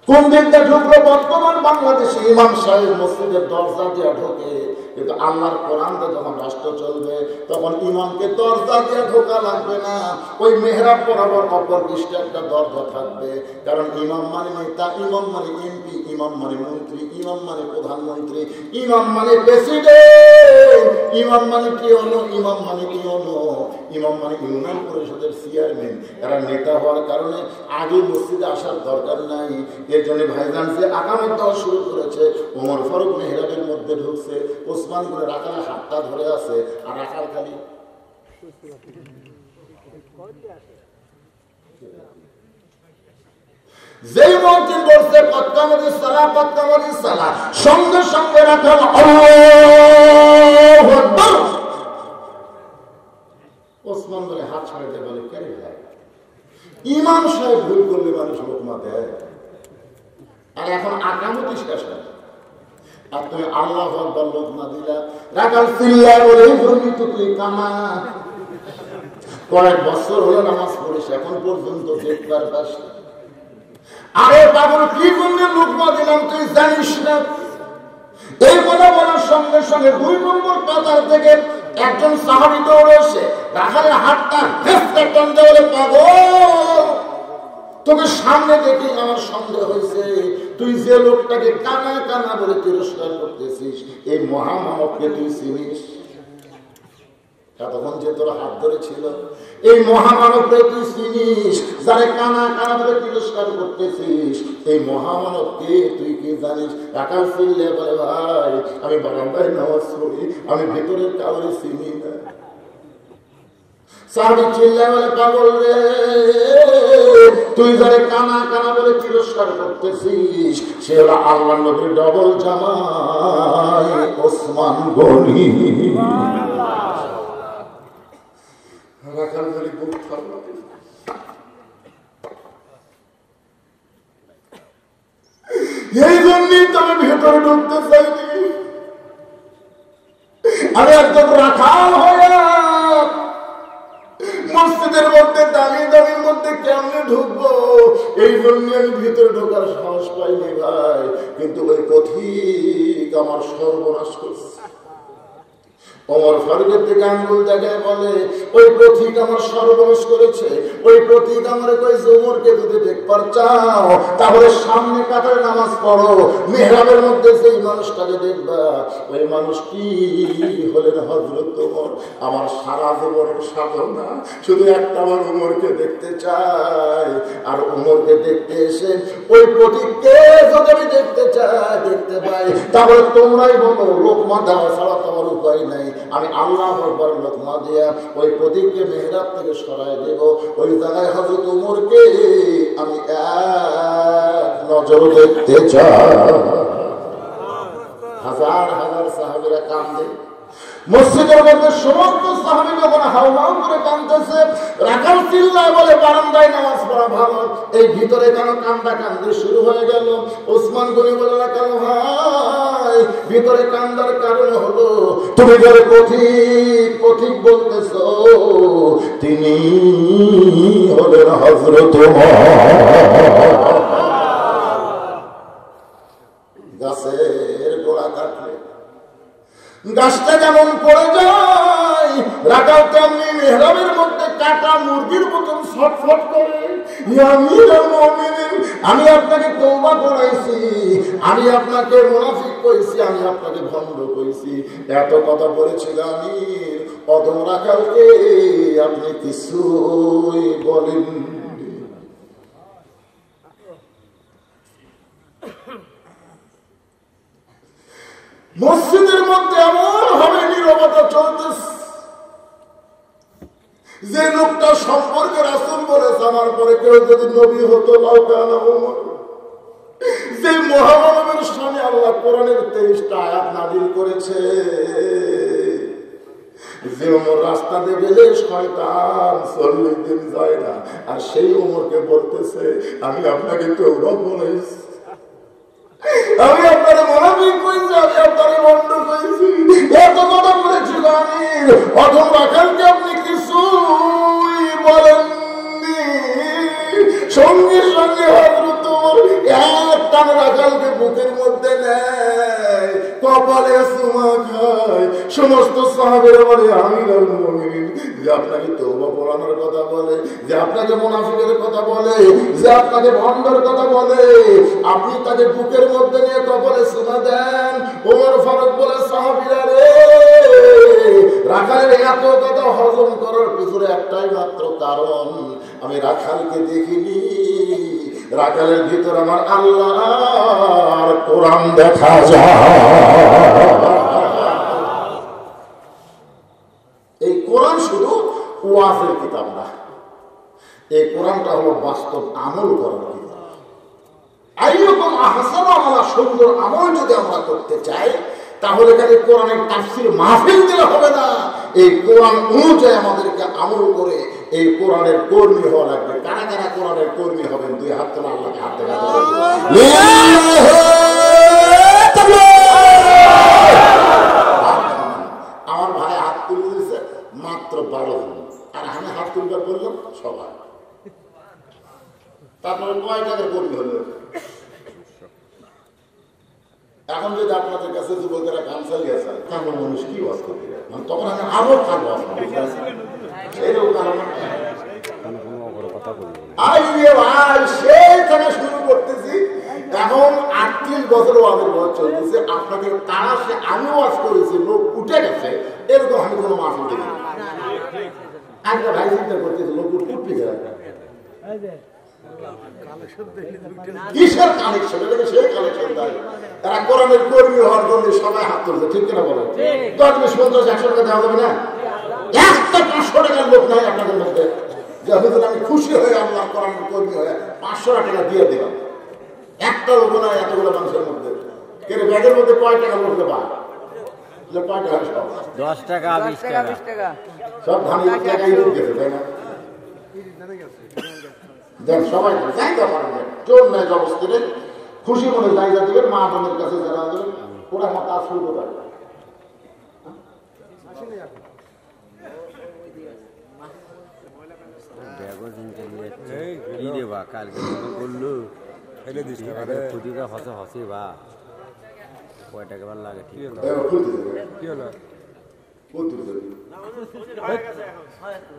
[SPEAKER 1] কোন দিক দিয়ে ঢুকলো? বর্তমান বাংলাদেশে ইমাম সাহেব মসজিদের দরজা দিয়ে ঢোকে, কিন্তু আল্লাহর কোরআনে যখন রাষ্ট্র চলবে, তখন ইমামকে দরজা দিয়ে ঢোকা লাগবে না, ওই মেহরাব বরাবর অপর পৃষ্ঠে একটা দরজা থাকবে। কারণ ইমাম মানে নেতা, ইমাম মানে এমপি, ইমাম মানে মন্ত্রী, ইমাম মানে প্রধানমন্ত্রী, ইমাম মানে প্রেসিডেন্ট, ইমাম মানে কি হলো, ইমাম মানে কি হলো, ইমাম মানে ইউনিয়ন পরিষদের চেয়ারম্যান। এরা নেতা হওয়ার কারণে আগে মসজিদে আসার দরকার নাই, এই জন্য ভাইজান যে আকামত দেওয়া শুরু করেছে, ওমর ফারুক মেহরাবের মধ্যে ঢুকছে, ওসমান করে রাখাল হাতটা ধরে আছে, আর রাখাল খালি যেই মন্ত্রী বলছে কত্তামতি সালা, সঙ্গে সঙ্গে রাখাল আল্লাহু আকবার। ওসমান বলে হাত ছাড়াতে বলে কেন ভাই, ইমাম সাহেব ভুল করলে মানুষ লোকমা দেয়, আর এখন আকামতি শেষ হয় আর তুমি আল্লাহু আকবার লোকমা দিলা। রাখাল চিল্লায় বলে তুই কামা, কয়েক বছর হলো নামাজ পড়িস, এখন পর্যন্ত দেখবার পাস। আরে পাগল, কি জন্য লোকমা দিলাম তুই জানিস না? এই কথা বলার সঙ্গে সঙ্গে 2 নম্বর কাতার থেকে একজন সাহাবী দৌড়ে এসে রাখালের হাতটা হেসে টানতে বলে, পাগল তোকে সামনে দেখে আমার সন্দেহ হয়েছে, তুই যে লোকটাকে কানা কানা বলে তিরস্কার করতেছিস, এই মহামানবকে তুই চিনিস? তখন যে তোর হাত ধরে ছিল, এই মহামানবকে তুই চিনিস? যারা কানা কানা বলে তিরস্কার করতেছিস, এই মহামানবকে তুই কি জানিস? রাখাল চিল্লে বলে, ভাই আমি বারান্দায় নামাজ পড়ি, আমি ভেতরের কাউরে চিনি না। সাহাবী চিল্লায় বলে, পাগল রে, তুই যারা কানা কানা বলে তিরস্কার করতেছিস, সে হলো আল্লাহর নবীর ডবল জামাই ওসমান গনি। রাখাল বলে, বুক ফাটলো। এই জন্যই তবে ভেতরে ঢুকতে চাইনি। আমি একদম রাখাল হয়ে মসজিদের মধ্যে দাঁড়িয়ে মধ্যে কেমনে ঢুকবো, এই জন্য আমি ভিতরে ঢোকার সাহস পাইনি ভাই। কিন্তু ওই পথিক আমার সর্বনাশ করছে। ওমর ফারুকের দিকে আঙ্গুল দেখায় বলে, ওই পথিক আমার সর্বনাশ করেছে। ওই পথিক আমার কইছে, ওমরকে যদি দেখবার চাও তাহলে সামনে কাতারে নামাজ পড়ো, মেহরাবের মধ্যে সেই মানুষটাকে দেখবা। ওই মানুষটি হলেন হযরত ওমর। আমার সারা জীবনের সাধনা শুধু একটাবার ওমরকে দেখতে চাই। আর ওমরকে দেখতে এসে ওই পথিককে যদি আমি দেখতে চাই, দেখতে পাই, তাহলে তোমরাই বলো লোকমা দেওয়া ছাড়া তোমার উপায় নাই। আমি আল্লাহু আকবার লোকমা দিয়া ওই প্রতীককে মেহরাব থেকে সরাই দেব। ওই জায়গায় হযরত ওমরকে আমি এক নজর দেখতে চাই। হাজার হাজার সাহাবীরা কাঁদে। মসজিদের মধ্যে সমস্ত সাহাবী যখন হাওমাও করে কাঁদতেছে, রাখাল চিল্লায় বলে, বারান্দায় নামাজ পড়া ভালো, এই ভিতরে কেন কান্দা কান্দি শুরু হয়ে গেল? ওসমান গনি বলে, রাখাল ভাই, ভিতরে কান্দার কারণ হলো তুমি যারা পথিক বলতেছো, তিনি হলেন হযরত ওমর। গাছের গোড়া কাটলে গাছটা যেমন পড়ে যায়, রাখাল তেমনি মেহরাবের মধ্যে কাটা মুরগির মতন ছটফট করে। আমি আপনাকে তওবা করাইছি, আমি আপনাকে মুনাফিক কইছি, আমি আপনাকে ভণ্ড কইছি, এত কথা বলেছিল আমির। অধম রাখালকে আপনি কিছুই বলেন। মসজিদের মধ্যে এমন ভাবে নীরবতা চলতেছে, যে লোকটা সম্পর্কে রাসূল বলেছে আমার পরে কেউ যদি নবী হতো লাউকানা ওমর। যে মহামানবের সামনে আল্লাহ কোরআনের 23টা আয়াত নাযিল করেছে, যে ওমর রাস্তা দিয়ে গেলে শয়তান 40 দিন যায় না, আর সেই ওমরকে বলতেছে আমি আপনাকে তওবা করাইছি, আমি আপনার মুনাফিক কইছি, আমি আপনার ভণ্ড কইছি, এত কথা বলেছিল আমির। অধম রাখালকে আপনি কিছুই বলেননি। সঙ্গে সঙ্গে হযরত ওমর এক টান রাখালকে বুকের মধ্যে নেয়, কপালে চুমা খায়। সমস্ত সাহাবীরা বলে, আমিরুল মুমিনিন, যে আপনাকে তওবা পড়ানোর কথা বলে, যে আপনাকে মুনাফিকের কথা বলে, যে আপনাকে ভণ্ডের কথা বলে, আপনি তাকে বুকের মধ্যে নিয়ে কপালে চুমা দেন। ওমর ফারুক বলে, সাহাবীরা রে, রাখালের এত কথা হজম করার পিছনে একটাই মাত্র কারণ, আমি রাখালকে দেখিনি, রাখালের ভিতর আমার আল্লাহর কোরআন দেখা যায়। এই কোরআন শুধু ওয়াজের কিতাব না, এই কোরআনটা হলো বাস্তব আমল করার কিতাব। আইয়ুকুম আহসানু আমালা, সুন্দর আমল যদি আমরা করতে চাই তাহলে খালি কোরআনের তাফসীর মাহফিল দিলে হবে না, এই কোরআন অনুযায়ী আমাদেরকে আমল করে এই কোরআনের কর্মী হওয়া লাগবে। কারা কারা কোরআনের কর্মী হবেন? দুই হাত তোলা, আল্লাহকে হাত দেখা। আমার ভাই হাত তুলে দিয়েছে মাত্র 12 জন, আর আমি হাত তুলবার বললাম সবাই। তারপরে কয় টাকার কর্মী হলো? এখন যদি আপনাদের কাছে যুবকেরা গামছা লিয়ে আসেন, কারণ মানুষ কি ওয়াজ করবে, মানে তখন আমি আরো খাবো সেইখানে শুরু করতেছি। এখন 38 বছর ওয়াজের বয়স চলতেছে, আপনাদের তারা সে আমি ওয়াজ করেছি, লোক উঠে গেছে, এরকম আমি কোনো মাহফিল দেখি না। একটা ভাই চিন্তা করতেছি লোক উঠতে গেছে, কিসের কানেকশন? এটাকে সেই কানেকশন দেয়। তারা কোরআনের কর্মী হওয়ার জন্য সবাই হাত তুলছে, ঠিক কিনা বলেন? 10, 20, 50, 100 টাকা দেওয়া যাবে না? একটা 500 টাকার লোক নাই আপনাদের মধ্যে যে আমি খুশি হয়ে আল্লাহ কোরআনের কর্মী হয়ে 500 টাকা দিয়ে দিলাম। একটা লোক নাই এতগুলো মানুষের মধ্যে। কিন্তু ব্যাগের মধ্যে কয় টাকা লোককে পায়?
[SPEAKER 2] 10 টাকা 20 টাকা
[SPEAKER 1] সব ধানি টাকাই গেছে, তাই না? দেন সবাই জায়গা পারবেন, চোর নাই জবস্তি নেই, খুশি মনে জায়গা দেবেন। মা বোনের কাছে যারা দেবেন ওরা আমার কাজ শুরু করতে পারবে।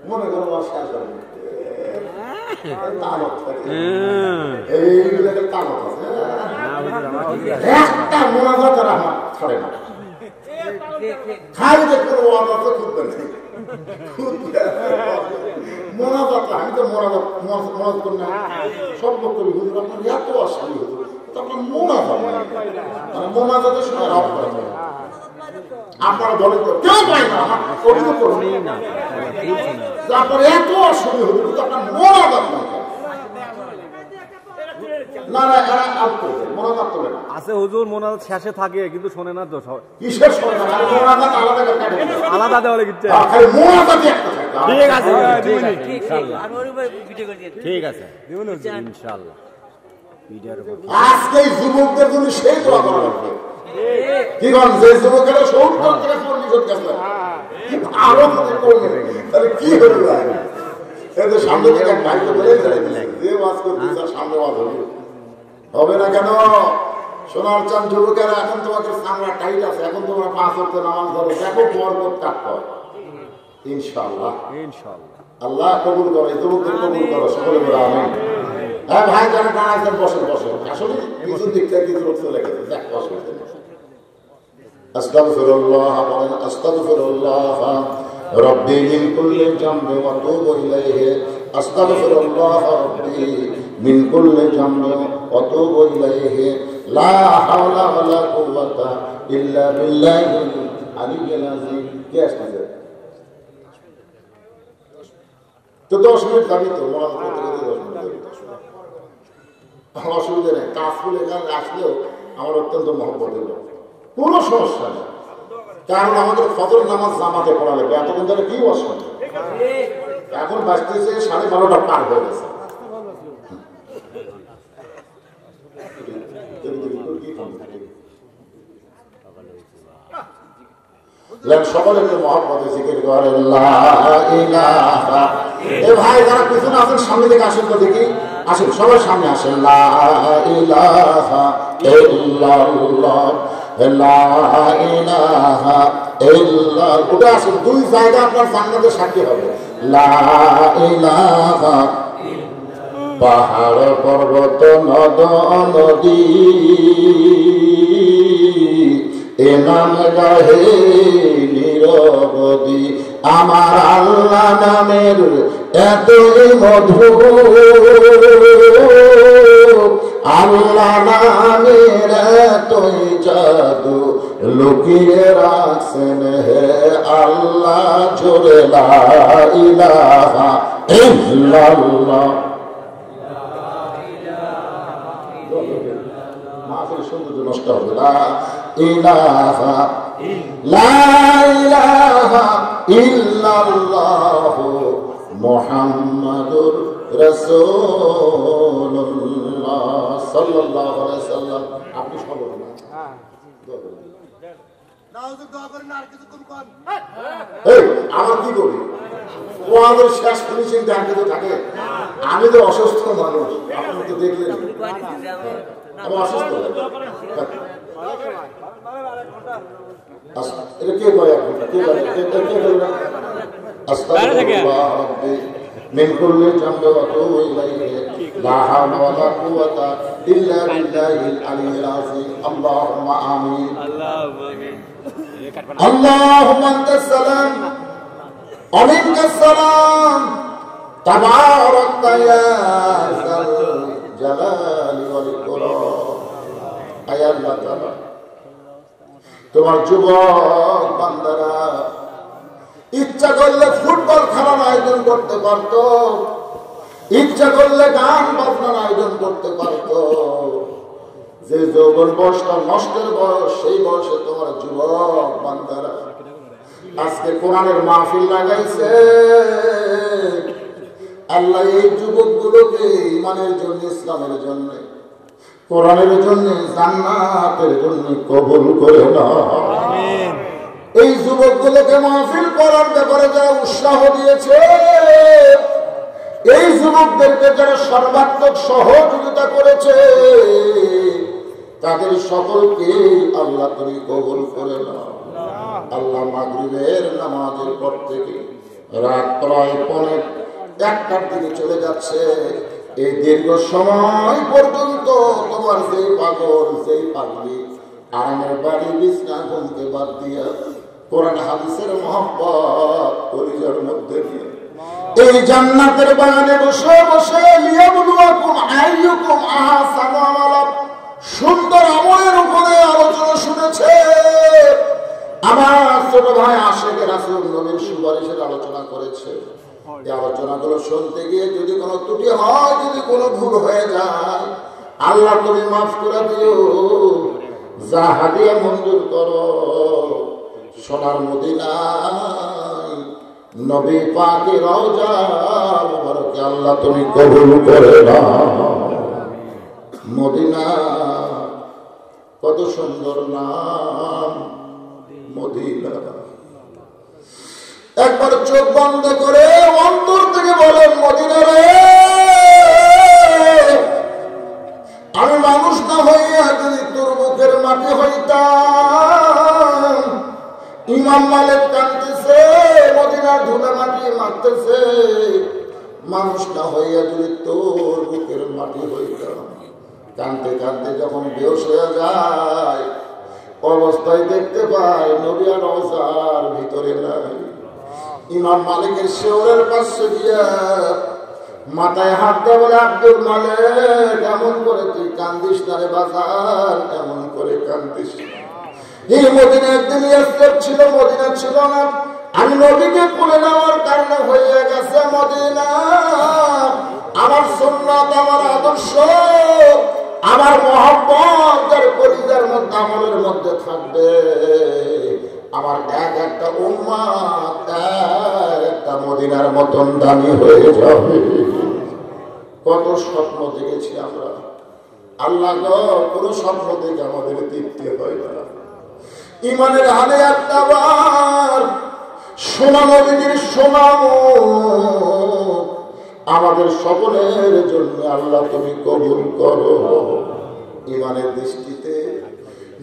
[SPEAKER 1] মনে করো একটা মোনাজাত আর আমার ছড়ে না, খাই দেখুন ওয়াজ খুঁজবে না, মোনাজাত। আমি তো মোনাজাত করি না, সব বক্তব্য হুজুর আপনার এত অসামি হুজুর, তো আপনার মোনাজাত মানে মোনাজাতের সময় রাত করা যায় না। আপনারা বলেন তো কেউ পায় না, আমার অভিযোগ করুন আপনার এত অসামি হুজুর, তো আপনার মোনাজাত
[SPEAKER 2] আছে হুজুর, মোনাজাত শেষে থাকে কিন্তু শোনে না তো।
[SPEAKER 1] কিসের শোনে না?
[SPEAKER 2] আলাদা দেওয়া লিখছে।
[SPEAKER 1] ঠিক আছে,
[SPEAKER 2] ঠিক আছে ইনশাআল্লাহ।
[SPEAKER 1] আজকে যুবকদের জন্য সেই দোয়া করা লাগবে। কি বলেন? যে যুবকেরা 70 থেকে 40 গেছে আরো করবে, তাহলে কি হলো? এদের সামনে থেকে এক ভাই বলে যে ওয়াজ করতে চায় সামনে ওয়াজ হবে না কেন? সোনার চান যুবকেরা, এখন তোমাকে সামনে টাইট আছে, এখন তোমরা 5 ওয়াক্ত নামাজ ধরো, দেখো বরকত কাট হয় ইনশাআল্লাহ। আল্লাহ কবুল করে, যুবকদের কবুল করো, সকলে বলে আমিন। হ্যাঁ ভাই, যারা দাঁড়াচ্ছেন বসেন বসেন, আসলে কিছু দিক থেকে কিছু চলে গেছে, দেখ অসুবিধা নেই। আস্তাগফিরুল্লাহ, বলেন আস্তাগফিরুল্লাহ রব্বি মিন কুল্লি জামবি ওয়া তুবু ইলাইহি, আস্তাগফিরুল্লাহ রব্বি মিন কুল্লি জামবি ওয়া তুবু ইলাইহি, লা হাওলা ওয়ালা কুওয়াতা ইল্লা বিল্লাহিল আলিয়্যিল আযীম। কে আসছে? তো 10 মিনিট যাবি তো, মোনাজাত করতে করতে 10 মিনিট যাবি, অসুবিধা নেই। কাজফুল এখানে আসলেও আমার অত্যন্ত মহব্বতের লোক, কোনো সমস্যা নেই। কারণ আমাদের ফজর নামাজ জামাতে পড়া লাগবে, এতক্ষণ ধরে কি অসুবিধা? এখন বাজতেছে 12:30 পার হয়ে গেছে। সকলে মহব্বতে জিকির করেন লা ইলাহা। এ ভাই যারা পিছনে আছেন সামনে থেকে আসেন তো দেখি, আসেন সবাই সামনে আসেন। লা ইলাহা ইল্লাল্লাহ, লা ইলাহা ইল্লাল্লাহ। ওটা আসেন, 2 জায়গা আপনার জান্নাতের সাক্ষী হবে। লা ইলাহা, পাহাড় পর্বত নদ নদী এ নাম গাহে নিরবধি, আমার আল্লাহ নামের এতই মধু আল্লাহ নামের তুই জাদু লুকিয়ে রাখছেন হে আল্লাহ জোরে লা ইলাহা ইল্লাল্লাহ। মাহফিল সুন্দর নষ্ট হবে না। ইলাহা লা ইলাহা ইল্লাল্লাহু মুহাম্মাদুর রাসূলুল্লাহ সাল্লাল্লাহু আলাইহি ওয়াসাল্লাম। আপনি সব বলুন না। আমার কি করি আমাদের শেষ ফিনিশিং ব্যাংকে তো থাকে। আমি তো অসুস্থ মানুষ, আপনি তো দেখলেন আমি অসুস্থ। এটা কে কয় এক ঘন্টা কে করে আস্তাগফিরুল্লাহ রাব্বি মিন কুল্লি জামবি ওয়া তুবু ইলাইহি লা হাওলা ওয়া লা কুওয়াতা ইল্লা বিল্লাহিল আলিয়্যিল আযীম। আল্লাহুম্মা আমিন। আল্লাহুম্মা আনতাস সালাম ওয়া মিনকাস সালাম তাবারাকতা ইয়া যাল জালালি ওয়াল ইকরাম। আয় আল্লাহ তাআলা, তোমার যুবক বান্দারা ইচ্ছা করলে ফুটবল খেলার আয়োজন করতে পারত, ইচ্ছা করলে গান বাজনার আয়োজন করতে পারত। যে যৌবন বয়সটা নষ্টের বয়স, সেই বয়সে তোমার যুবক বান্দারা আজকে কোরআনের মাহফিল লাগাইছে। আল্লাহ এই যুবকগুলোকে ঈমানের জন্য, ইসলামের জন্য, কোরআনের জন্য, জান্নাতের জন্য কবুল করে নাও। আমিন। এই যুবকগুলোকে মাহফিল করার ব্যাপারে যারা উৎসাহ দিয়েছে, এই যুবকদেরকে যারা সর্বাত্মক সহযোগিতা করেছে, তাদের সকলকে আল্লাহ তুমি কবুল করে নাও। আল্লাহ মাগরিবের নামাজের পর থেকে রাত প্রায় 1টার দিকে চলে যাচ্ছে। এই দীর্ঘ সময় পর্যন্ত তোমার যেই পাগল, যেই পাগলি আরামের বাড়ি বিছনা ঘুমকে বাদ দিয়া কোরআন হাদিসের মহব্বত কলিজার মধ্যে দিয়ে এই জান্নাতের বাগানে বসে বসে লিয়াবলুয়াকুম আইয়ুকুম আহসানু আমালা সুন্দর আমলের উপরে আলোচনা শুনেছে। আমার ছোট ভাই আশিক রাসূল নবীর সুপারিশের আলোচনা করেছে। এই আলোচনাগুলো শুনতে গিয়ে যদি কোনো ত্রুটি হয়, যদি কোনো ভুল হয়ে যায়, আল্লাহ তুমি মাফ করে দিও, যা হাদিয়া মঞ্জুর করো। সোনার মদিনায় নবী পাকের রওজা মুবারকে আল্লাহ তুমি কবুল করে নাও। মদিনা কত সুন্দর নাম মদিনা। একবার চোখ বন্ধ করে অন্তর থেকে বলেন, মদিনা রে, আমি মানুষ না হইয়া যদি তোর বুকের মাটি হইতাম। ইমাম মালিক কাঁদতেছে, মদিনার ধুলা মাটি মারতেছে। মানুষ না হইয়া যদি তোর বুকের মাটি হইতাম। কাঁদতে কাঁদতে যখন বেহুশ হয়ে যায়, অবস্থায় দেখতে পায় নবী আর রওজার ভিতরে নাই। ইমাম মালিকের শেওরের পাশে গিয়া মাথায় হাত দিয়ে বলে, আব্দুল মালিক, এমন করে তুই কান্দিস না রে বাজার, এমন করে কান্দিস। এই মদিনা একদিন ইয়াসরিব ছিল, মদিনা ছিল না। আমি নবীকে কোলে নেওয়ার কারণে হয়ে গেছে মদিনা। আমার সুন্নাত, আমার আদর্শ, আমার মহব্বত যার কলিজার মধ্যে, আমলের মধ্যে থাকবে, আমার এক একটা উম্মত একটা মদিনার মতন দামি হয়ে যাবে। কত স্বপ্ন দেখেছি আমরা, আল্লাহ গো, কোনো স্বপ্ন দেখে আমাদের তৃপ্তি হয় না। ইমানের হালে একটা বার সোনা নবীর সোনাম আমাদের সকলের জন্য আল্লাহ তুমি কবুল করো। ইমানের দৃষ্টিতে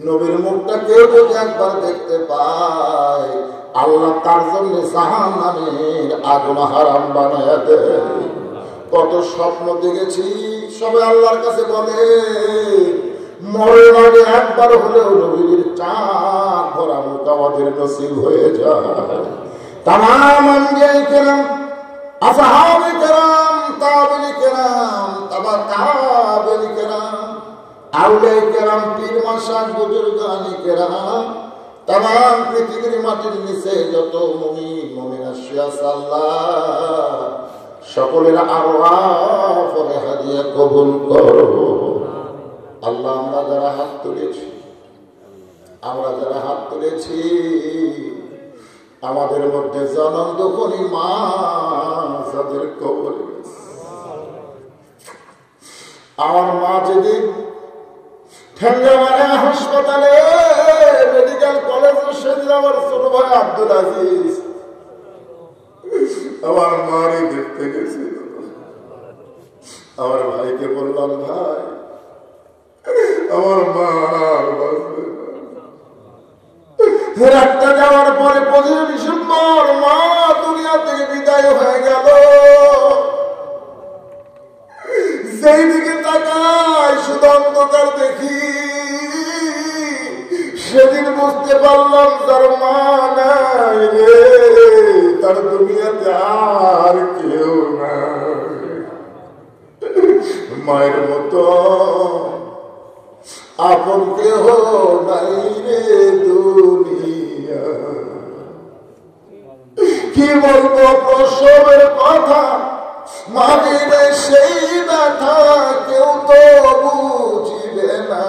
[SPEAKER 1] নবীর মুখটা কেউ যদি একবার দেখতে পায়, আল্লাহ তার জন্য জাহান্নামের আগুন হারাম বানায়া দেয়। কত স্বপ্ন দেখেছি, সবাই আল্লাহর কাছে বলে, মরণ আগে একবার হলেও নবীর চাঁদ ভরা মুখ আমাদের নসিব হয়ে যায়। তামাম আম্বিয়ায়ে কেরাম, আসহাবে কেরাম, তাবেঈ কেরাম, তাবা তাবেঈ কেরাম, মাশাক বুজুর্গানি কেরাম, তাম পৃথিবীর মাটির নিচে যত মুমিন মুমিনা শুয়ে আছে আল্লাহ সকলের আরওয়াহ পরে হাদিয়া কবুল করো আল্লাহ। আমরা যারা হাত তুলেছি আমাদের মধ্যে জনম দুঃখী মা যাদের কবর গেছে, আমার মা যেদিন ঠেঙ্গামারা হাসপাতালে মেডিকেল কলেজে, সেদিন আমার ছোট ভাই আব্দুল আজিজ আমার মারে দেখতে গেছিল। আমার ভাইকে বললাম, ভাই আমার মা রাতটা যাওয়ার পরে 25 ডিসেম্বর মা দুনিয়া থেকে বিদায় হয়ে গেল। সেই দিকে তাকাই শুধু অন্ধকার দেখি। সেদিন বুঝতে পারলাম তার মা নাই রে, তার দুনিয়াতে আর কেউ নাই। মায়ের মতো আপন কেহ নাই রে দুনিয়া। কি বলবো প্রসবের কথা, মাটির সেই ব্যথা কেউ তো বুঝিবে না।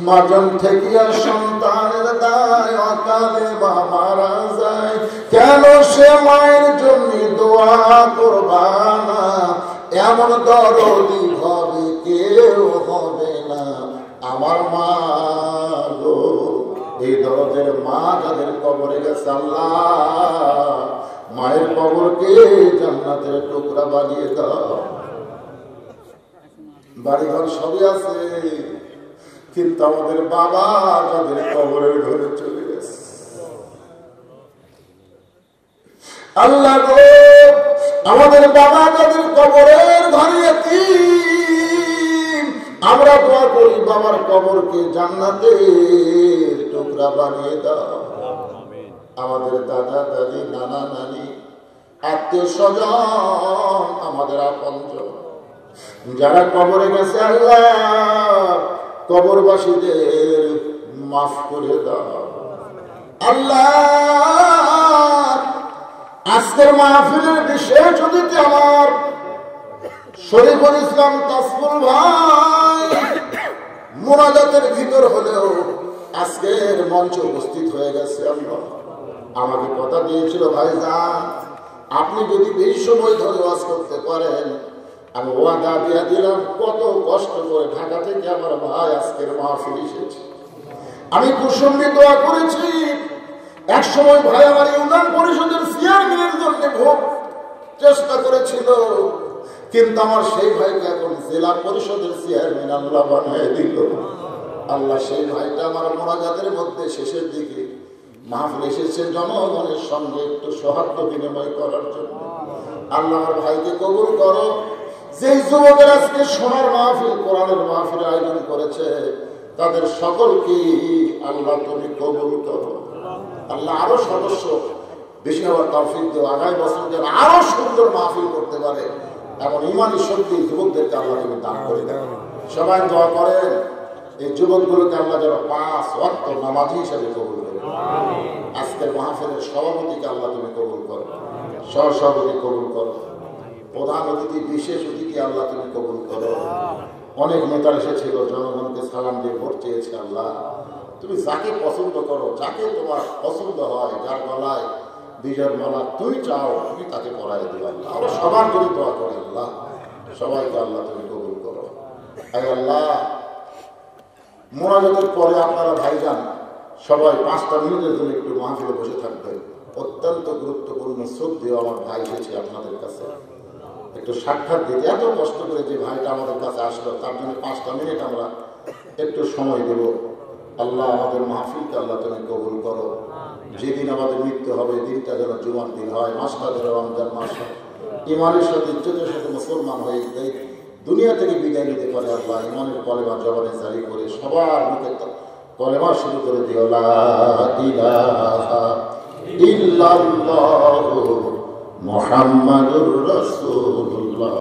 [SPEAKER 1] মাজন থেকে সন্তানের দায় অকালে বা মারা যায়, কেন সে মায়ের জন্য দোয়া করবা না? এমন দরদি হবে কেউ হবে না। আমার মা গো, এই দরদের মা যাদের কবরে গেছে আল্লাহ মায়ের কবরকে জান্নাতের টুকরা বানিয়ে দাও। বাড়িঘর সবই আছে, কিন্তু আমাদের বাবা যাদের কবরের ঘরে চলে গেছে আল্লাহ গো, আমাদের বাবা যাদের কবরের ঘরে আমরা দোয়া করি বাবার কবরকে জান্নাতের টুকরা বানিয়ে দাও। আমাদের দাদা দাদি নানা নানি আত্মীয় স্বজন আমাদের আপনজন যারা কবরে গেছে আল্লাহ কবরবাসীদের মাফ করে দাও আল্লাহ। আজকের মাহফিলের বিশেষ অতিথি আমার শরীফুল ইসলাম তাসফুল ভাই মুনাজাতের ভিতর হলেও আজকের মঞ্চে উপস্থিত হয়ে গেছে। আল্লাহ আমাকে কথা দিয়েছিল, ভাইজান আপনি যদি বেশি সময় ধরে ওয়াজ করতে পারেন, আমি ওয়াদা দিয়ে দিলাম। কত কষ্ট করে ঢাকা থেকে আমার ভাই আজকের মাহফিল এসেছে। আমি কুসুম্বি দোয়া করেছি। এক সময় ভাই আমার ইউনিয়ন পরিষদের চেয়ারম্যানের জন্য ভোট চেষ্টা করেছিল, কিন্তু আমার সেই ভাইকে এখন জেলা পরিষদের চেয়ারম্যান আল্লাহ বানিয়ে দিল। আল্লাহ সেই ভাইটা আমার মোনাজাতের মধ্যে শেষের দিকে মাহফিল এসেছে জনগণের সঙ্গে একটু সৌহার্দ্য বিনিময় করার জন্য। আল্লাহ আমার ভাইকে কবুল করো। যে যুবকের আজকে সোনার মাহফিল কোরআনের মাহফিল আয়োজন করেছে তাদের সকলকে আল্লাহ তুমি কবুল করো। আল্লাহ আরো সদস্য বেশি হওয়ার তৌফিক দাও। আগামী বছর যেন আরো সুন্দর মাহফিল করতে পারে এমন ইমানি শক্তি যুবকদেরকে আল্লাহ তুমি দান করে দেন। সবাই দোয়া করেন এই যুবকগুলোকে আল্লাহ যেন 5 ওয়াক্ত নামাজি হিসেবে কবুল করে। আজকের মাহফিলের সভাপতিকে আল্লাহ তুমি কবুল করো, সহসভাপতি কবুল করো, প্রধান অতিথি বিশেষ অতিথি আল্লাহ তুমি কবুল করো। অনেক নেতা এসেছিল, জনগণকে সালাম দিয়ে ভোট চেয়েছে। আল্লাহ তুমি যাকে পছন্দ করো, যাকে তোমার পছন্দ হয়, যার গলায় বিজয়ের মালা তুমি চাও তুমি তাকে পড়াই দিও। আল্লাহ আমরা সবার জন্য দোয়া করি। আল্লাহ সবাইকে আল্লাহ তুমি কবুল করো। আল্লাহ মোনাজাতের পরে আপনারা ভাইজান সবাই 5টা মিনিটের জন্য একটু মাহফিলে বসে থাকবেন। অত্যন্ত গুরুত্বপূর্ণ শ্রদ্ধেয় আমার ভাই এসেছে আপনাদের কাছে একটু সাক্ষাৎ দিতে। এত কষ্ট করে যে ভাইটা আমাদের কাছে আসলো তার জন্য 5টা মিনিট আমরা একটু সময় দেব। আল্লাহ আমাদের মাহফিলকে আল্লাহ তুমি কবুল করো। যেদিন আমাদের মৃত্যু হবে দিনটা যেন জুমার দিন হয়, মাসটা যেন রমজান মাস হয়, ইমানের সাথে ইজ্জতের সাথে মুসলমান হয়ে দুনিয়া থেকে বিদায় নিতে পারে। আল্লাহ ইমানের কলেমা জবানে জারি করে সবার মুখে কলেমা শুরু করে দিও, লা ইলাহা ইল্লাল্লাহু মুহাম্মাদুর রাসূলুল্লাহ।